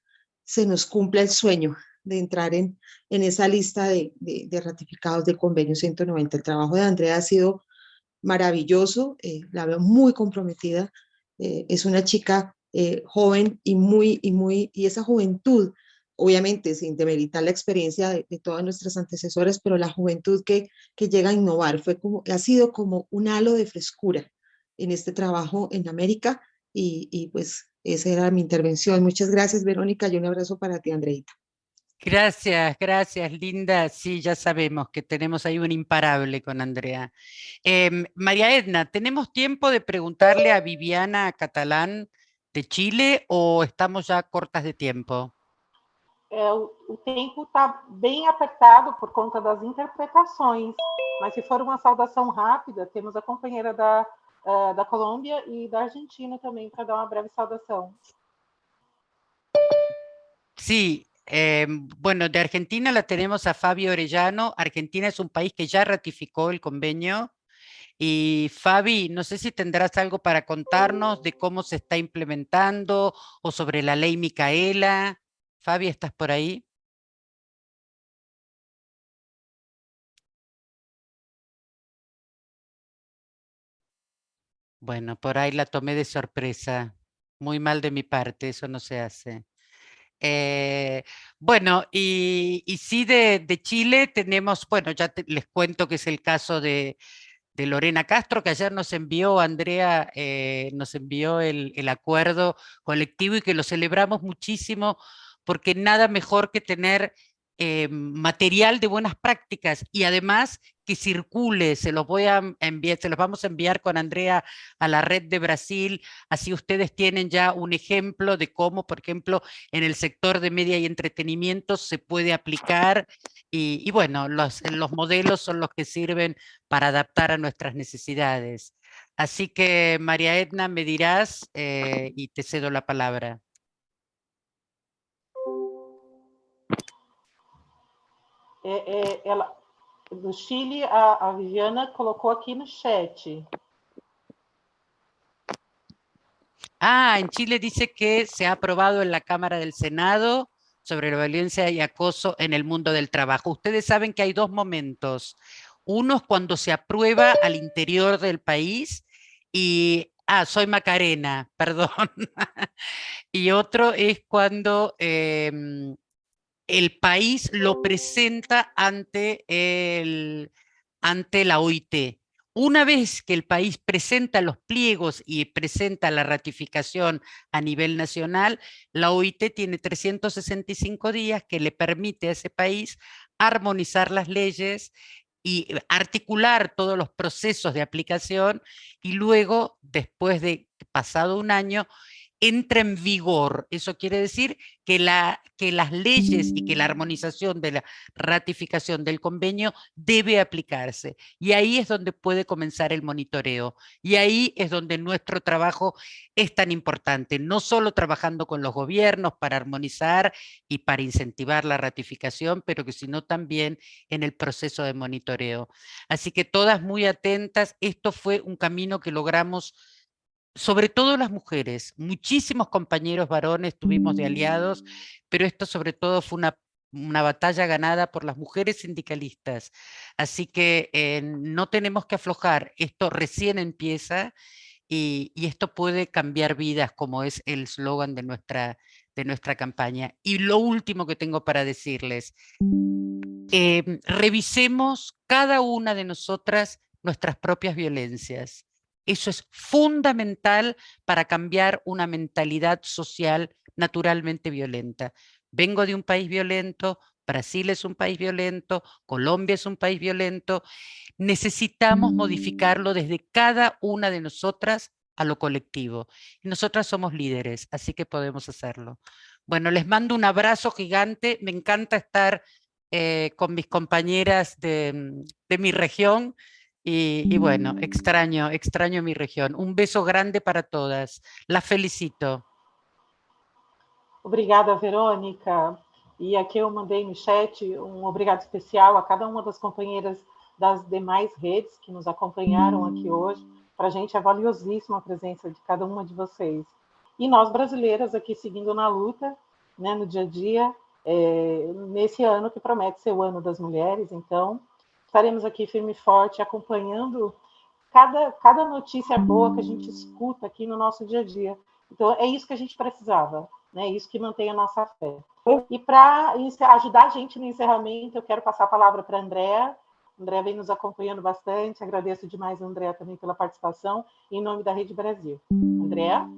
se nos cumpla el sueño de entrar en esa lista de ratificados del convenio 190. El trabajo de Andrea ha sido maravilloso, la veo muy comprometida, es una chica joven y esa juventud, obviamente sin demeritar la experiencia de todas nuestras antecesoras, pero la juventud que llega a innovar ha sido como un halo de frescura en este trabajo en América y pues esa era mi intervención. Muchas gracias, Verónica, y un abrazo para ti, Andreita. Gracias, gracias, Linda. Sí, ya sabemos que tenemos ahí un imparable con Andrea. María Edna, ¿tenemos tiempo de preguntarle a Viviana Catalán de Chile o estamos ya cortas de tiempo? O tempo está bem apertado por conta das interpretações, mas se for uma saudação rápida, temos a companheira da Colômbia e da Argentina também para dar uma breve saudação. Sí, bueno, de Argentina la tenemos a Fabio Orellano. Argentina es un país que ya ratificó el convenio. Y Fabi, no sé si tendrás algo para contarnos de cómo se está implementando o sobre la ley Micaela. Fabi, ¿estás por ahí? Bueno, por ahí la tomé de sorpresa. Muy mal de mi parte, eso no se hace. Bueno, y sí de Chile tenemos, bueno, ya les cuento que es el caso de Lorena Castro, que ayer nos envió, Andrea, nos envió el acuerdo colectivo y que lo celebramos muchísimo porque nada mejor que tener material de buenas prácticas y además que circule, se los voy a enviar, se los vamos a enviar con Andrea a la red de Brasil, así ustedes tienen ya un ejemplo de cómo, por ejemplo, en el sector de media y entretenimiento se puede aplicar y bueno, los modelos son los que sirven para adaptar a nuestras necesidades. Así que, María Edna, me dirás y te cedo la palabra. Do Chile, a Viviana colocou aqui no chat. Ah, en Chile dice que se ha aprobado en la Cámara del Senado sobre la violencia y acoso en el mundo del trabajo. Ustedes saben que hay dos momentos. Uno es cuando se aprueba al interior del país y, soy Macarena, perdón. Y otro es cuando el país lo presenta ante la OIT. Una vez que el país presenta los pliegos y presenta la ratificación a nivel nacional, la OIT tiene 365 días que le permite a ese país armonizar las leyes y articular todos los procesos de aplicación y luego, después de pasado un año, entra en vigor. Eso quiere decir que las leyes y que la armonización de la ratificación del convenio debe aplicarse. Y ahí es donde puede comenzar el monitoreo. Y ahí es donde nuestro trabajo es tan importante, no solo trabajando con los gobiernos para armonizar y para incentivar la ratificación, pero que sino también en el proceso de monitoreo. Así que todas muy atentas. Esto fue un camino que logramos sobre todo las mujeres, muchísimos compañeros varones tuvimos de aliados, pero esto sobre todo fue una batalla ganada por las mujeres sindicalistas. Así que no tenemos que aflojar, esto recién empieza y esto puede cambiar vidas, como es el eslogan de nuestra campaña. Y lo último que tengo para decirles, revisemos cada una de nosotras nuestras propias violencias. Eso es fundamental para cambiar una mentalidad social naturalmente violenta. Vengo de un país violento, Brasil es un país violento, Colombia es un país violento. Necesitamos modificarlo desde cada una de nosotras a lo colectivo. Y nosotras somos líderes, así que podemos hacerlo. Bueno, les mando un abrazo gigante. Me encanta estar con mis compañeras de mi región. Y bueno, extraño mi región. Un beso grande para todas. Las felicito. Obrigada, Verônica. E aqui eu mandei no chat um obrigado especial a cada uma das companheiras das demais redes que nos acompanharam aqui hoje. Para a gente é valiosíssima a presença de cada uma de vocês. E nós, brasileiras, aqui seguindo na luta, né, no dia a dia, nesse ano que promete ser o ano das mulheres. Então, estaremos aqui firme e forte, acompanhando cada notícia boa que a gente escuta aqui no nosso dia a dia. Então, é isso que a gente precisava, né? É isso que mantém a nossa fé. E para ajudar a gente no encerramento, eu quero passar a palavra para a Andréa. A Andréa vem nos acompanhando bastante. Agradeço demais a Andréa também pela participação, em nome da Rede Brasil. Andréa?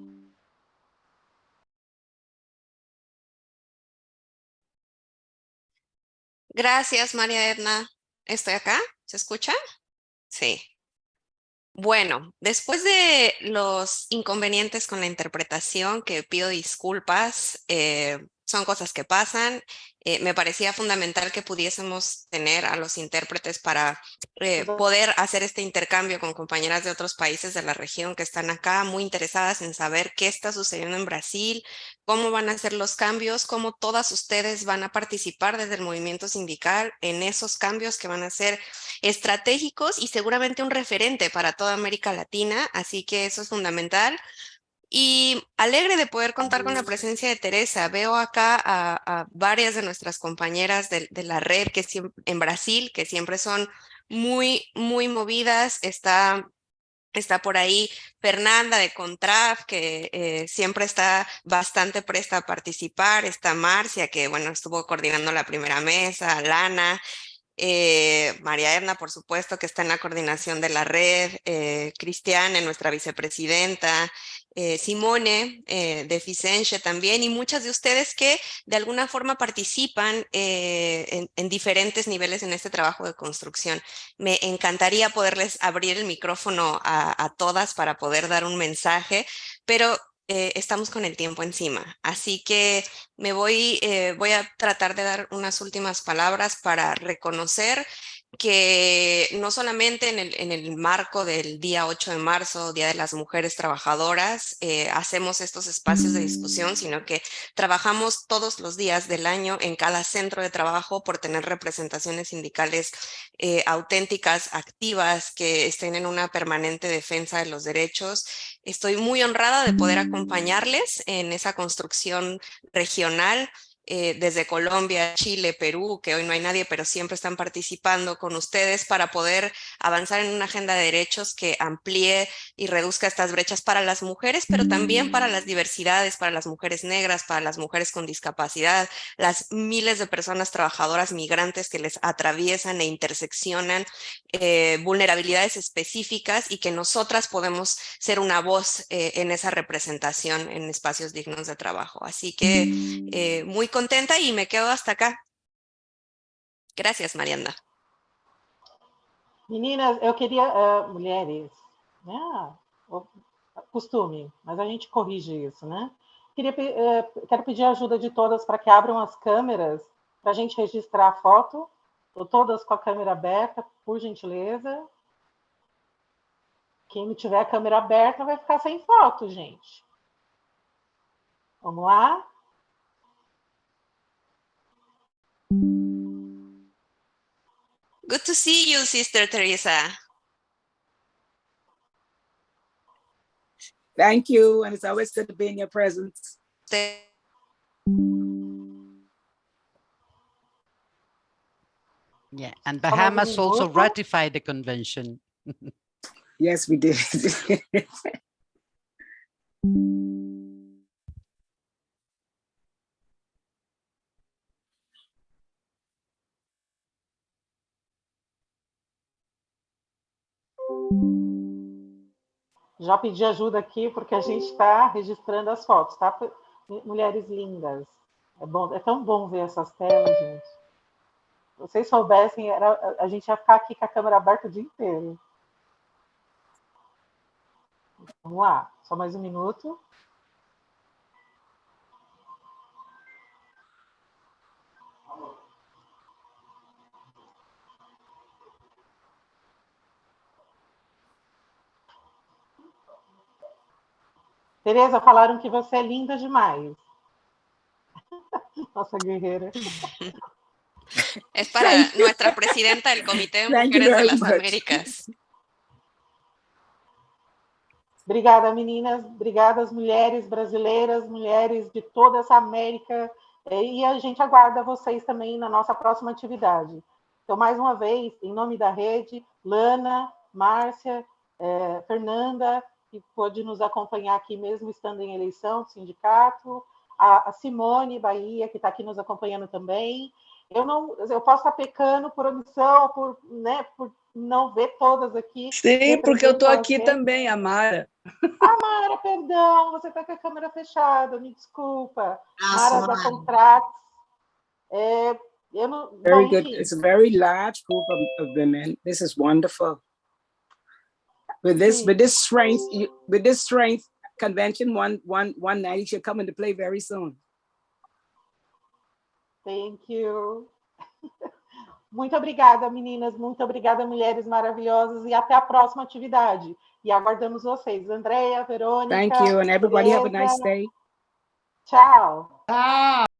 Gracias, María Edna. ¿Estoy acá? ¿Se escucha? Sí. Bueno, después de los inconvenientes con la interpretación, que pido disculpas, son cosas que pasan. Me parecía fundamental que pudiésemos tener a los intérpretes para poder hacer este intercambio con compañeras de otros países de la región que están acá, muy interesadas en saber qué está sucediendo en Brasil, cómo van a ser los cambios, cómo todas ustedes van a participar desde el movimiento sindical en esos cambios que van a ser estratégicos y seguramente un referente para toda América Latina, así que eso es fundamental. Y alegre de poder contar con la presencia de Teresa. Veo acá a varias de nuestras compañeras de la red que en Brasil, que siempre son muy, muy movidas. Está por ahí Fernanda de Contraf, que siempre está bastante presta a participar. Está Marcia, que bueno, estuvo coordinando la primera mesa, Lana. María Edna, por supuesto, que está en la coordinación de la red, Cristiane, nuestra vicepresidenta, Simone de Ficenche también, y muchas de ustedes que de alguna forma participan en diferentes niveles en este trabajo de construcción. Me encantaría poderles abrir el micrófono a todas para poder dar un mensaje, pero estamos con el tiempo encima, así que voy a tratar de dar unas últimas palabras para reconocer que no solamente en el marco del día 8 de marzo, Día de las Mujeres Trabajadoras, hacemos estos espacios de discusión, sino que trabajamos todos los días del año en cada centro de trabajo por tener representaciones sindicales auténticas, activas, que estén en una permanente defensa de los derechos. Estoy muy honrada de poder acompañarles en esa construcción regional. Desde Colombia, Chile, Perú, que hoy no hay nadie, pero siempre están participando con ustedes para poder avanzar en una agenda de derechos que amplíe y reduzca estas brechas para las mujeres, pero también para las diversidades, para las mujeres negras, para las mujeres con discapacidad, las miles de personas trabajadoras migrantes que les atraviesan e interseccionan vulnerabilidades específicas y que nosotras podemos ser una voz en esa representación en espacios dignos de trabajo. Así que muy contenta y me quedo hasta acá. Gracias, Mariana. Meninas, eu queria, mulheres, né? Costume, mas a gente corrige isso, né? Quero pedir a ajuda de todas para que abram as câmeras para a gente registrar a foto. Estou todas com a câmera aberta, por gentileza. Quem não tiver a câmera aberta vai ficar sem foto, gente. Vamos lá? Good to see you, Sister Teresa. Thank you, and it's always good to be in your presence. Yeah, and Bahamas also ratified the convention. Yes, we did. Já pedi ajuda aqui, porque a gente está registrando as fotos, tá? Mulheres lindas. É tão bom ver essas telas, gente. Se vocês soubessem, a gente ia ficar aqui com a câmera aberta o dia inteiro. Vamos lá, só mais um minuto. Tereza, falaram que você é linda demais. Nossa guerreira. Es para nuestra presidenta del Comité de Thank you Mujeres de very las much. Américas. Obrigada, meninas. Obrigada, as mulheres brasileiras, mulheres de toda essa América. E a gente aguarda vocês também na nossa próxima atividade. Então, mais uma vez, em nome da rede, Lana, Márcia, Fernanda, que pôde nos acompanhar aqui mesmo estando em eleição do sindicato, a Simone Bahia, que está aqui nos acompanhando também. Eu posso estar pecando por omissão, por não ver todas aqui. Sim, porque eu estou aqui também, Amara. Mara, perdão, você está com a câmera fechada, me desculpa. Mara da Contrax. Very good. It's a very large group of women. This is wonderful. With this strength, convention 190 should come into play very soon. Thank you. Muito obrigada, meninas. Muito obrigada, mulheres maravilhosas. E até a próxima atividade. E aguardamos vocês. Andréia, Verônica. Thank you, and everybody have a nice day. Tchau.